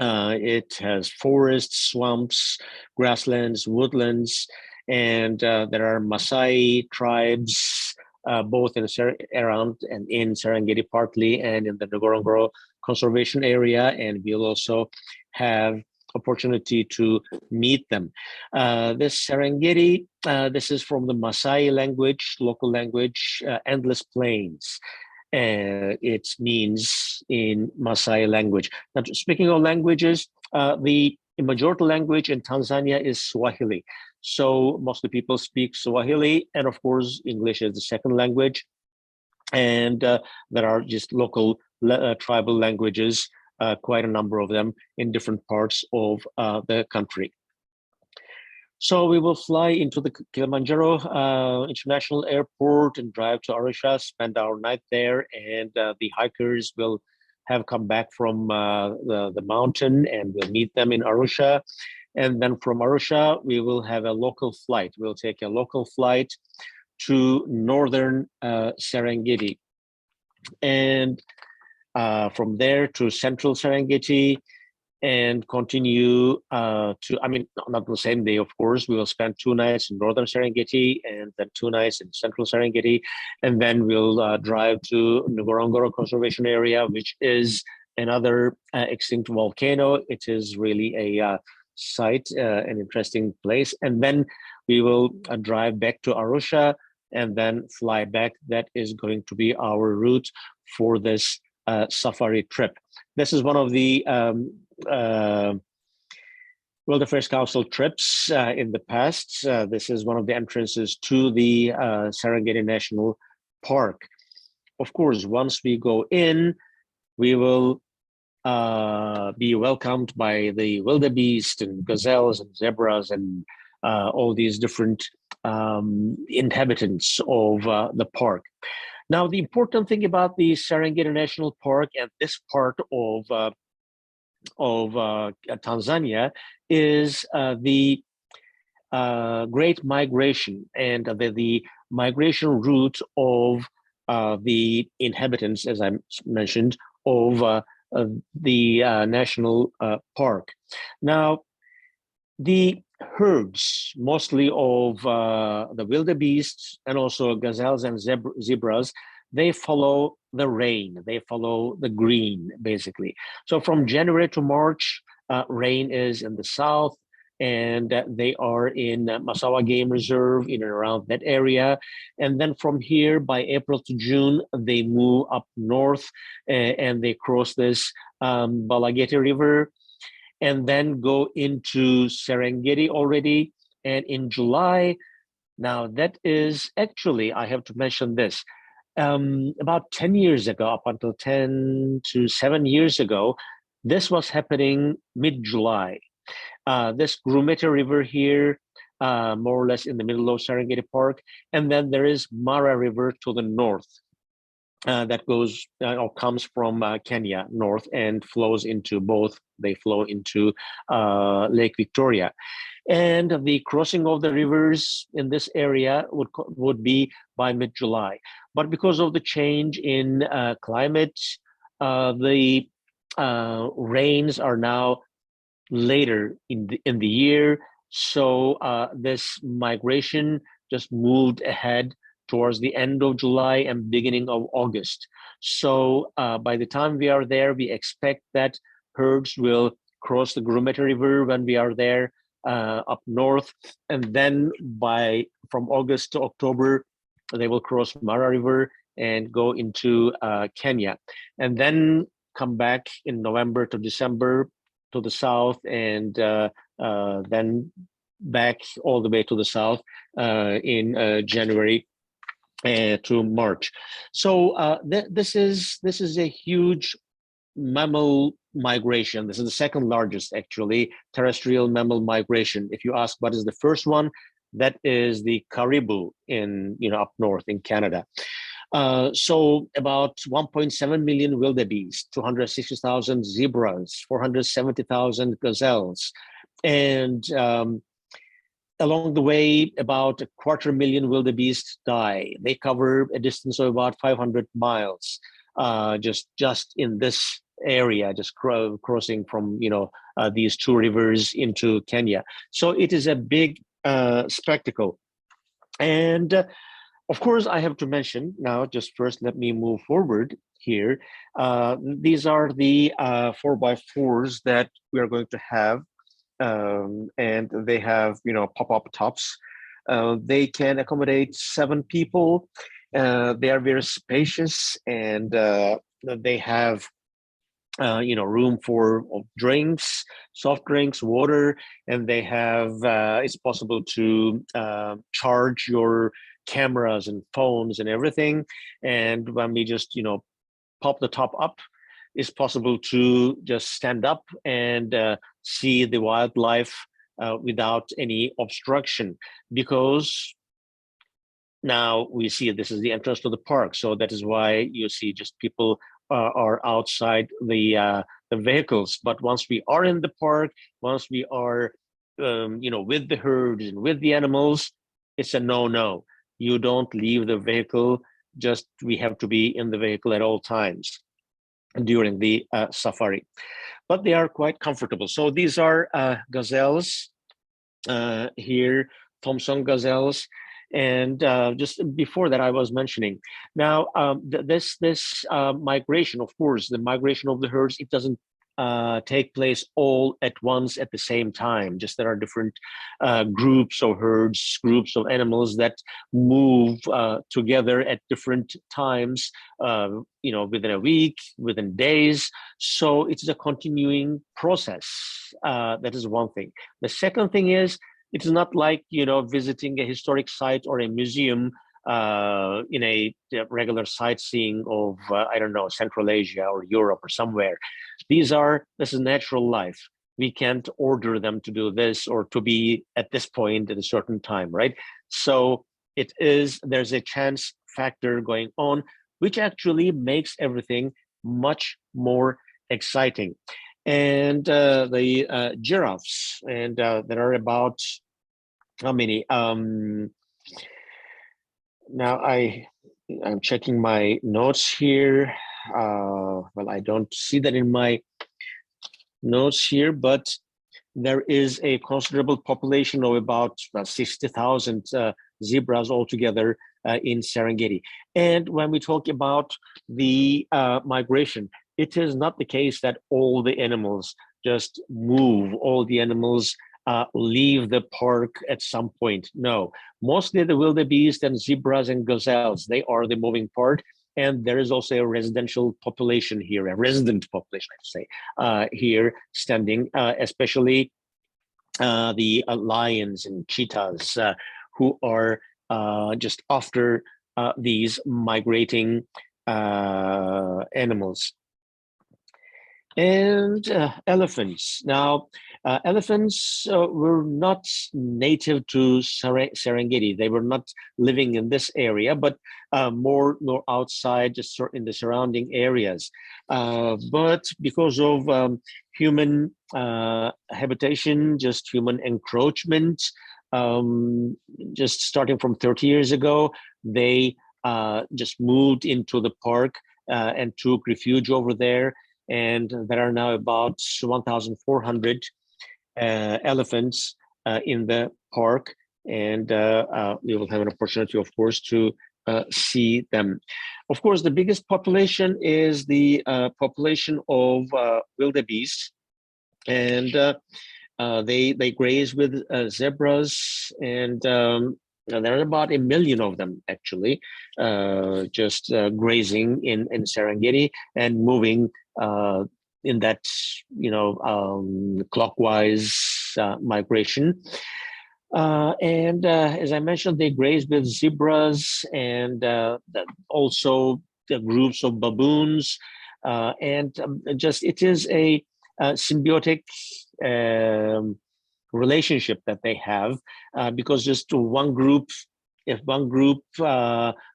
It has forests, swamps, grasslands, woodlands, and there are Maasai tribes both around and in Serengeti partly, and in the Ngorongoro Conservation Area, and we'll also have opportunity to meet them. This Serengeti, this is from the Maasai language, local language, endless plains. It means in Maasai language. Now, speaking of languages, the majority language in Tanzania is Swahili. So most of the people speak Swahili, and of course, English is the second language. And there are just local tribal languages, quite a number of them in different parts of the country. So we will fly into the Kilimanjaro International Airport and drive to Arusha, spend our night there, and the hikers will have come back from the mountain, and we'll meet them in Arusha. And then from Arusha, we will have a local flight. We'll take a local flight to northern Serengeti, and from there to central Serengeti, and continue not the same day, of course. We will spend 2 nights in northern Serengeti and then 2 nights in central Serengeti. And then we'll drive to Ngorongoro Conservation Area, which is another extinct volcano. It is really a site, an interesting place. And then we will drive back to Arusha and then fly back. That is going to be our route for this safari trip. This is one of the World Affairs Council trips in the past. This is one of the entrances to the Serengeti National Park. Of course, once we go in, we will be welcomed by the wildebeest and gazelles and zebras and all these different inhabitants of the park. Now, the important thing about the Serengeti National Park and this part of Tanzania is the Great Migration and the migration route of the inhabitants, as I mentioned, of the national park. Now, the herds, mostly of the wildebeest and also gazelles and zebras, they follow the rain, they follow the green, basically. So from January to March, rain is in the south, and they are in Massawa Game Reserve, in and around that area. And then from here, by April to June, they move up north and they cross this Balagete River. and then go into Serengeti already. And in July, now that is actually, I have to mention this, about 10 years ago, up until 10 to 7 years ago, this was happening mid-July. This Grumete River here, more or less in the middle of Serengeti Park, and then there is Mara River to the north. That goes or comes from Kenya north and flows into both. They flow into Lake Victoria, and the crossing of the rivers in this area would be by mid-July. But because of the change in climate, the rains are now later in the year. So this migration just moved ahead towards the end of July and beginning of August. So by the time we are there, we expect that herds will cross the Grumete River when we are there up north. And then from August to October, they will cross Mara River and go into Kenya. And then come back in November to December to the south, and then back all the way to the south in January to March. So this is a huge mammal migration. This is the second largest, actually, terrestrial mammal migration. If you ask what is the first one, that is the caribou in up north in Canada. So about 1.7 million wildebeest, 260,000 zebras, 470,000 gazelles, and along the way, about 250,000 wildebeest die. They cover a distance of about 500 miles, just in this area, just crossing from these two rivers into Kenya. So it is a big spectacle, and of course, I have to mention now. Just first, let me move forward here. These are the 4x4s that we are going to have. And they have pop-up tops. They can accommodate 7 people. They are very spacious, and they have room for drinks, soft drinks, water, and they have it's possible to charge your cameras and phones and everything. And when we just pop the top up, it's possible to just stand up and see the wildlife without any obstruction, because now we see this is the entrance to the park. So that is why you see just people are outside the vehicles. But once we are in the park, once we are with the herds and with the animals, it's a no. You don't leave the vehicle. Just we have to be in the vehicle at all times during the safari, but they are quite comfortable. So these are gazelles here, Thompson gazelles, and just before that I was mentioning. Now this migration, of course, the migration of the herds, it doesn't take place all at once at the same time. Just there are different groups of herds, groups of animals that move together at different times, within a week, within days. So it's a continuing process. That is one thing. The second thing is, it's not like visiting a historic site or a museum in a regular sightseeing of I don't know, Central Asia or Europe or somewhere. This is natural life. We can't order them to do this or to be at this point at a certain time, right? So there's a chance factor going on, which actually makes everything much more exciting. And the giraffes, and there are about how many? Now I'm checking my notes here. Well, I don't see that in my notes here, but there is a considerable population of about 60,000 zebras altogether in Serengeti. And when we talk about the migration, it is not the case that all the animals just move, all the animals leave the park at some point. No, mostly the wildebeest and zebras and gazelles, they are the moving part. And there is also a residential population here, a resident population, I should say, here standing, especially the lions and cheetahs who are just after these migrating animals. And elephants. Now, elephants were not native to Serengeti. They were not living in this area, but more outside, just in the surrounding areas. But because of human habitation, just human encroachment, just starting from 30 years ago, they just moved into the park and took refuge over there. And there are now about 1,400 elephants in the park, and we will have an opportunity, of course, to see them. Of course, the biggest population is the population of wildebeest, and they graze with zebras, and there are about 1 million of them actually, just grazing in Serengeti and moving in that clockwise migration. And as I mentioned, they graze with zebras and also the groups of baboons, and just it is a symbiotic relationship that they have, because just one group, if one group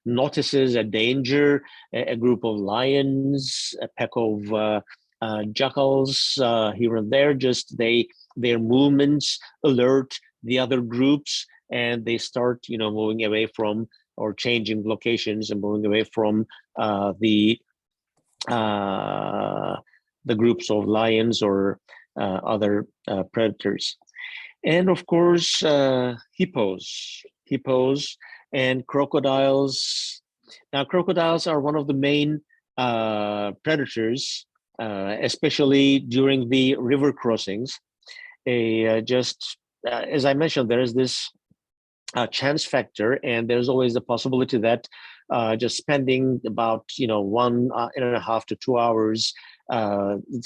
notices a danger, a group of lions, a pack of jackals here and there, just their movements alert the other groups, and they start moving away from, or changing locations and moving away from the groups of lions or other predators. And of course, hippos and crocodiles. Now, crocodiles are one of the main predators, especially during the river crossings. As I mentioned, there is this chance factor, and there's always the possibility that just spending about 1.5 to 2 hours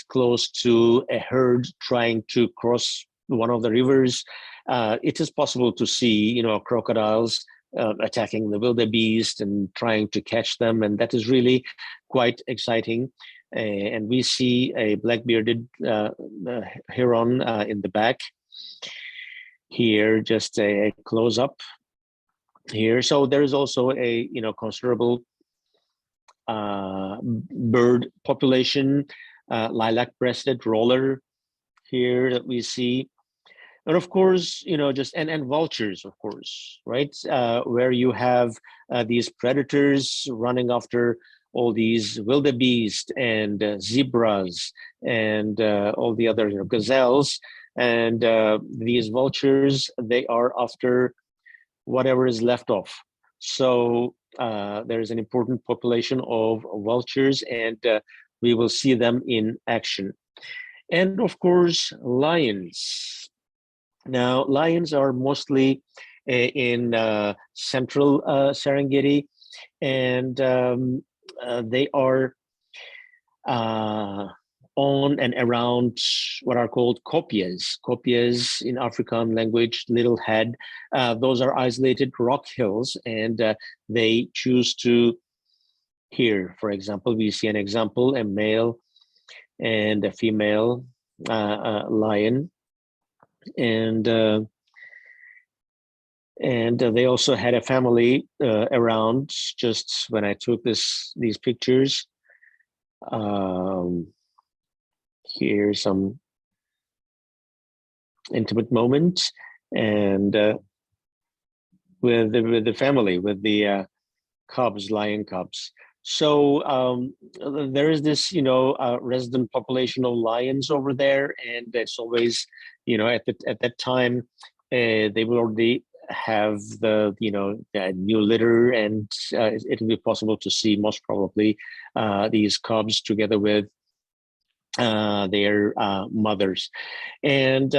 close to a herd trying to cross one of the rivers, it is possible to see crocodiles attacking the wildebeest and trying to catch them, and that is really quite exciting. And we see a black-bearded heron in the back here, just a close-up here. So there is also a considerable bird population, lilac-breasted roller here that we see. And of course, just and vultures, of course, right? Where you have these predators running after all these wildebeest and zebras and all the other gazelles, and these vultures, they are after whatever is left off. So there is an important population of vultures, and we will see them in action. And of course, lions. Now, lions are mostly in central Serengeti, and they are on and around what are called kopias. Kopias in African language, little head. Those are isolated rock hills, and they choose to, here, for example, we see an example, a male and a female lion. And they also had a family around just when I took these pictures. Here's some intimate moments, and with the family, with the cubs, lion cubs. So there is this, resident population of lions over there, and it's always, at that time, they will already have the, new litter, and it will be possible to see most probably these cubs together with their mothers, and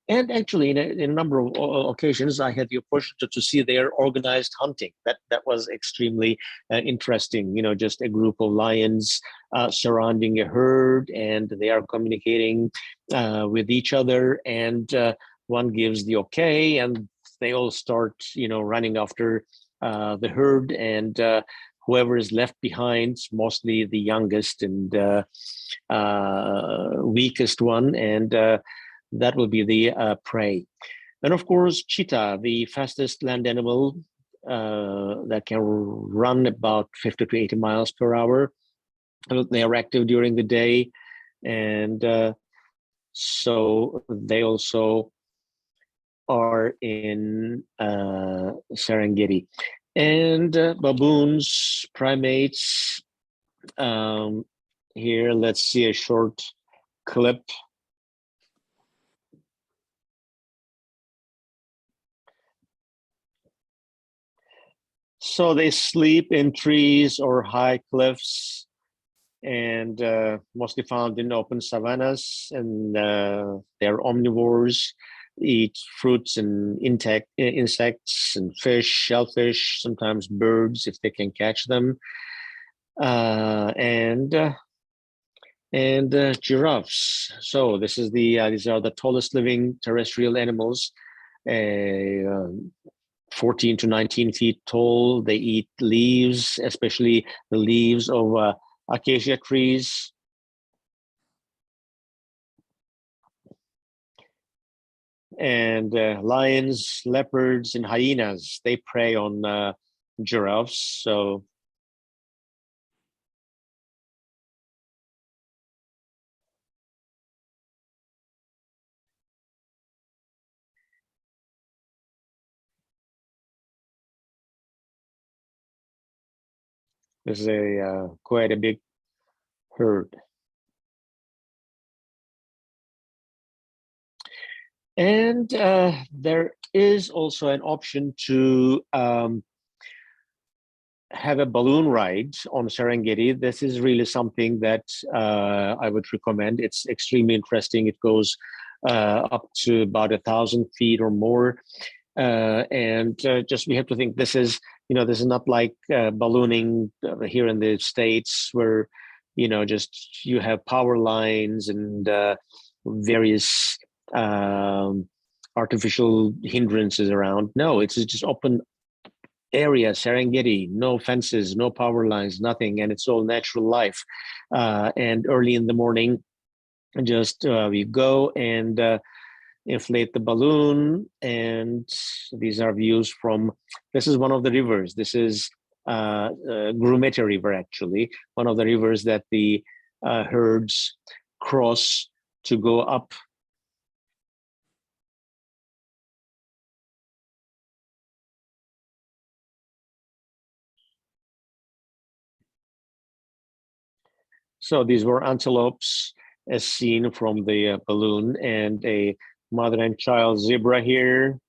and actually in a number of occasions I had the opportunity to see their organized hunting. That was extremely interesting. Just a group of lions surrounding a herd, and they are communicating with each other, and one gives the okay, and they all start running after the herd, and whoever is left behind, mostly the youngest and weakest one, and that will be the prey. And of course, cheetah, the fastest land animal that can run about 50 to 80 miles per hour. They are active during the day, and so they also are in Serengeti. And baboons, primates. Here, let's see a short clip. So they sleep in trees or high cliffs, and mostly found in open savannas, and they're omnivores, eat fruits and insects and fish, shellfish, sometimes birds if they can catch them, and giraffes. So this is these are the tallest living terrestrial animals, 14 to 19 feet tall. They eat leaves, especially the leaves of acacia trees. And lions, leopards, and hyenas, they prey on giraffes. So this is a quite a big herd. And there is also an option to have a balloon ride on Serengeti. This is really something that I would recommend. It's extremely interesting. It goes up to about 1,000 feet or more. And just we have to think this is not like ballooning here in the States where, just you have power lines and various artificial hindrances around. No, it's just open area, Serengeti, no fences, no power lines, nothing, and it's all natural life. And early in the morning, just we go and inflate the balloon, and these are views from. This is one of the rivers. This is Grumete River, actually, one of the rivers that the herds cross to go up. So these were antelopes as seen from the balloon, and a mother and child zebra here.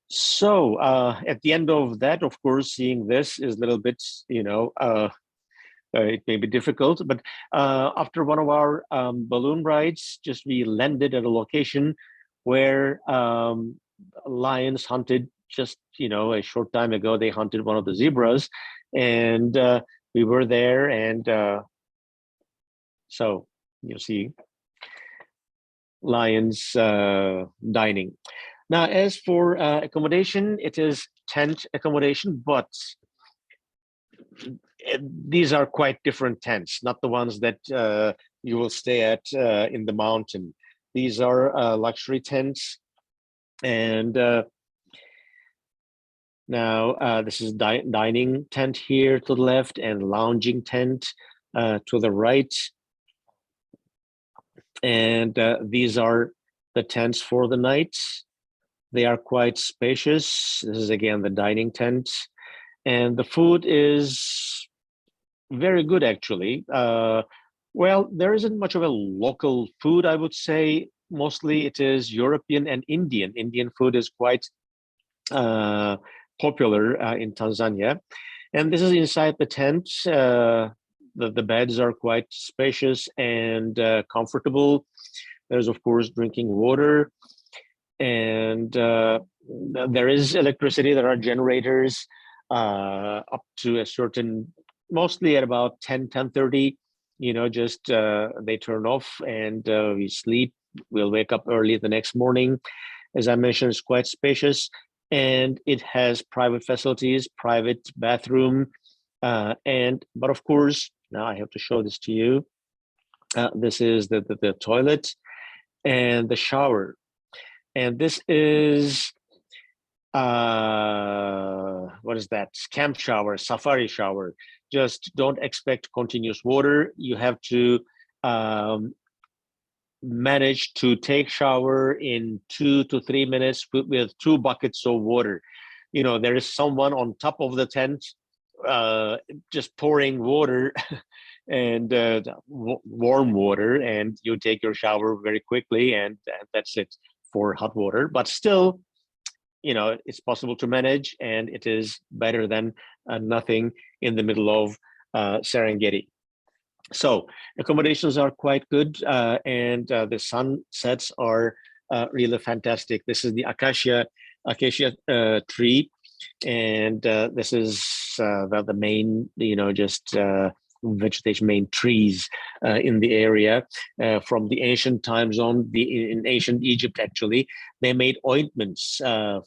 So at the end of that, of course, seeing this is a little bit, it may be difficult, but after one of our balloon rides, just we landed at a location where lions hunted just, a short time ago. They hunted one of the zebras, and we were there, and so you see lions dining. Now, as for accommodation, it is tent accommodation, but these are quite different tents, not the ones that you will stay at in the mountain. These are luxury tents. And now this is dining tent here to the left, and lounging tent to the right. And these are the tents for the night. They are quite spacious. This is again the dining tent, and the food is very good actually. Well, there isn't much of a local food, I would say. Mostly it is European and Indian. Indian food is quite uh, popular in Tanzania. And this is inside the tent. The beds are quite spacious and comfortable. There's, of course, drinking water. And there is electricity. There are generators up to a certain, mostly at about 10:30. Just they turn off and we sleep. We'll wake up early the next morning. As I mentioned, it's quite spacious and it has private facilities, private bathroom. But of course, now I have to show this to you. This is the toilet and the shower. And this is, what is that? Camp shower, safari shower. Just don't expect continuous water. You have to manage to take shower in 2 to 3 minutes with 2 buckets of water. There is someone on top of the tent just pouring water and warm water, and you take your shower very quickly, and that's it for hot water. But still, it's possible to manage, and it is better than nothing in the middle of Serengeti. So accommodations are quite good, and the sunsets are really fantastic. This is the acacia tree, and this is the main, vegetation, main trees in the area from the ancient time zone. In ancient Egypt, actually, they made ointments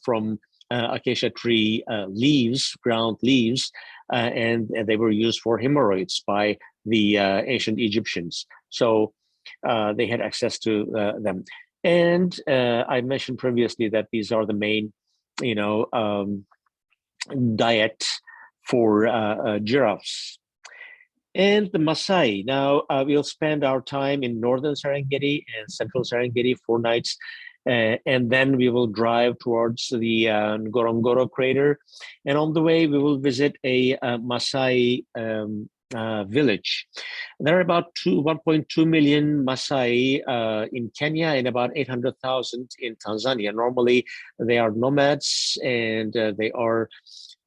from acacia tree leaves, ground leaves, and they were used for hemorrhoids by the ancient Egyptians. So they had access to them. And I mentioned previously that these are the main, diet for giraffes. And the Maasai. Now we'll spend our time in northern Serengeti and central Serengeti 4 nights. And then we will drive towards the Ngorongoro crater. And on the way, we will visit a Maasai village. There are about 1.2 million Maasai in Kenya and about 800,000 in Tanzania. Normally, they are nomads and they are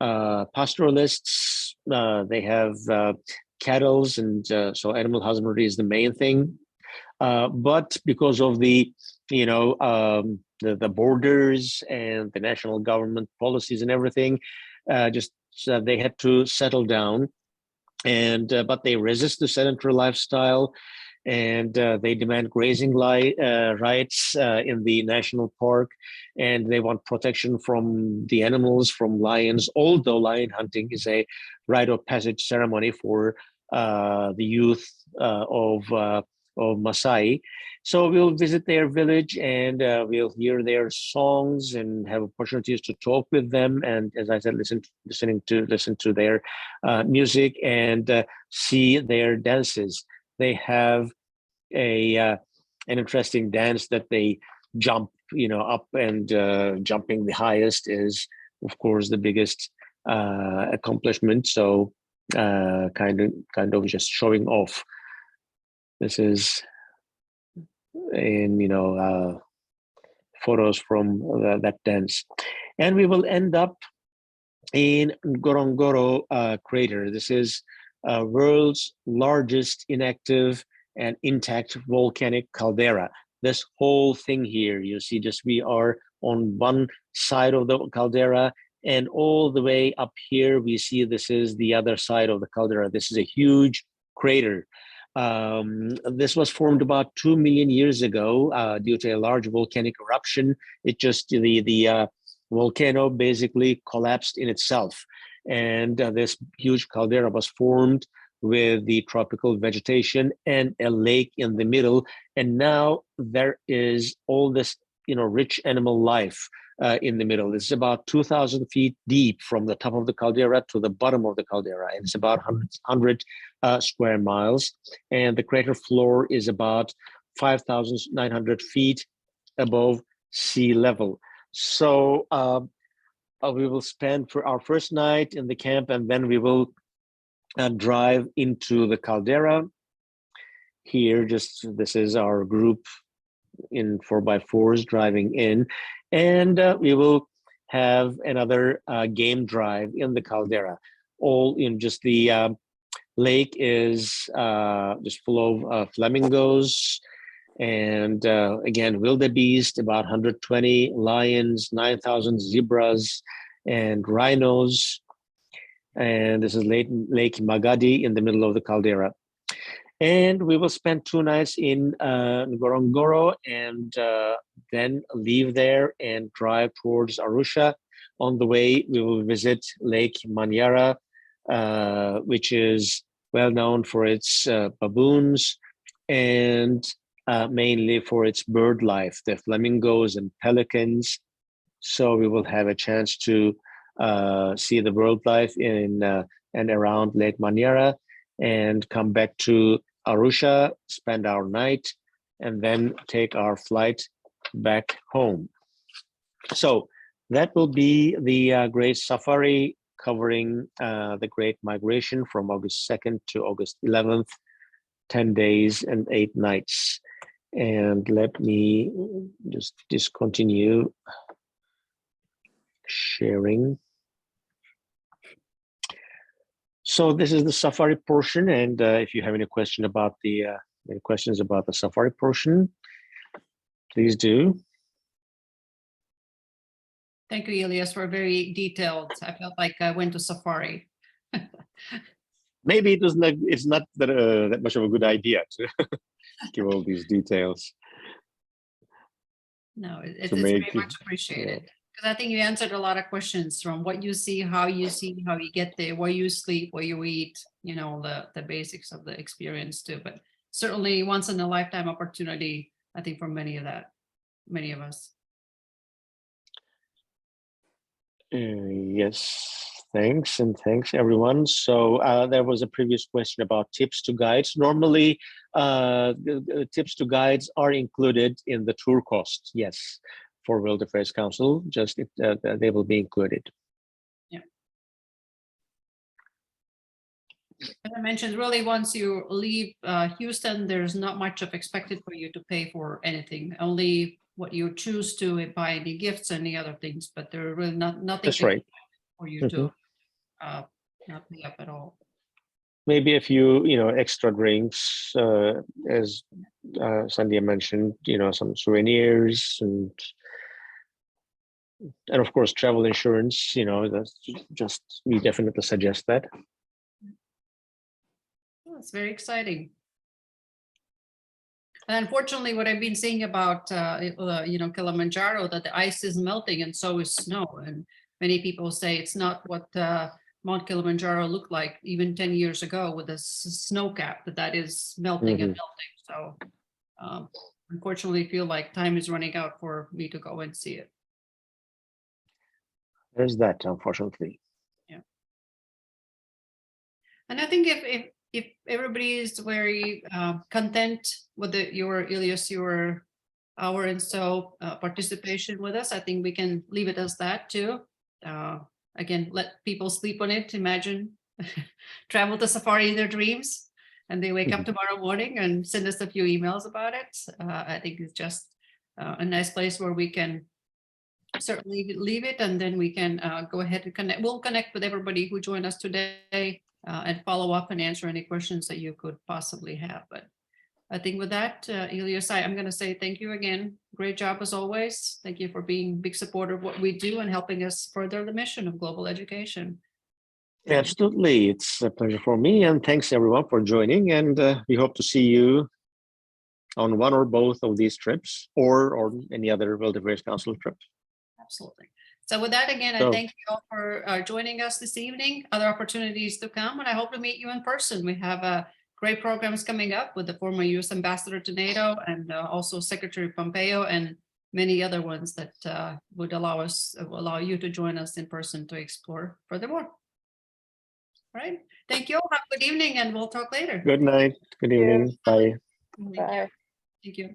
pastoralists. They have cattle, and so animal husbandry is the main thing. But because of the borders and the national government policies and everything, they had to settle down. And but they resist the sedentary lifestyle, and they demand grazing rights in the national park, and they want protection from the animals, from lions. Although lion hunting is a rite of passage ceremony for the youth of Maasai. So we'll visit their village and we'll hear their songs and have opportunities to talk with them. And as I said, listen to their music and see their dances. They have an interesting dance that they jump, up, and jumping the highest is, of course, the biggest accomplishment. So kind of just showing off. This is in photos from that dance, and we will end up in Ngorongoro crater. This is world's largest inactive and intact volcanic caldera. This whole thing here, you see, just we are on one side of the caldera, and all the way up here we see this is the other side of the caldera. This is a huge crater. This was formed about 2 million years ago due to a large volcanic eruption. It just the volcano basically collapsed in itself, and this huge caldera was formed with the tropical vegetation and a lake in the middle. And now there is all this rich animal life in the middle. It's about 2,000 feet deep from the top of the caldera to the bottom of the caldera, and it's about 100 square miles. And the crater floor is about 5,900 feet above sea level. So we will spend for our first night in the camp, and then we will drive into the caldera. Here, this is our group in 4x4s driving in, and we will have another game drive in the caldera. All in just the lake is just full of flamingos, and again, wildebeest, about 120 lions, 9,000 zebras, and rhinos. And this is Lake Magadi in the middle of the caldera. And we will spend 2 nights in Ngorongoro, and then leave there and drive towards Arusha. On the way, we will visit Lake Manyara, which is well known for its baboons and mainly for its bird life, the flamingos and pelicans. So we will have a chance to see the bird life in and around Lake Manyara, and come back to Arusha, spend our night, and then take our flight back home. So that will be the Great Safari, covering the Great Migration from August 2nd to August 11th, 10 days and 8 nights. And let me just discontinue sharing. So this is the safari portion, and if you have any questions about the safari portion, please do. Thank you, Elias, for very detailed. I felt like I went to safari. Maybe it's not that much of a good idea to give all these details. No, it's very much apprecited. Because I think you answered a lot of questions from what you see, how you get there, where you sleep, where you eat, the basics of the experience too. But certainly once in a lifetime opportunity, I think for many of us. Yes, thanks, and thanks everyone. So there was a previous question about tips to guides. Normally, the tips to guides are included in the tour cost. Yes. For World Affairs Council, just they will be included. Yeah. As I mentioned, really, once you leave Houston, there's not much of expected for you to pay for anything. Only what you choose to buy, any gifts, any other things, but there are really nothing. That's right. For you to not pay up at all. Maybe a few, extra drinks, as Sandhya mentioned, some souvenirs and of course travel insurance. That's just, we definitely suggest that. Well, it's very exciting. And unfortunately, what I've been seeing about Kilimanjaro, that the ice is melting and so is snow, and many people say it's not what Mount Kilimanjaro looked like even 10 years ago with the snow cap, that is melting and melting. So unfortunately, I feel like time is running out for me to go and see it. There's that, unfortunately. Yeah. And I think if everybody is very content with your hour and so participation with us, I think we can leave it as that too. Again, let people sleep on it. Imagine travel to safari in their dreams, and they wake up tomorrow morning and send us a few emails about it. I think it's just a nice place where we can certainly leave it, and then we can go ahead and connect. We'll connect with everybody who joined us today and follow up and answer any questions that you could possibly have. But I think with that, Elias, I'm going to say thank you again. Great job as always. Thank you for being a big supporter of what we do and helping us further the mission of global education. Absolutely. It's a pleasure for me. And thanks everyone for joining. And we hope to see you on one or both of these trips, or any other World Affairs Council trip. Absolutely. So with that, again, I thank you all for joining us this evening. Other opportunities to come, and I hope to meet you in person. We have great programs coming up with the former U.S. Ambassador to NATO, and also Secretary Pompeo, and many other ones that would allow you to join us in person to explore furthermore. All right. Thank you all. Have a good evening, and we'll talk later. Good night. Good evening. Bye. Bye. Thank you.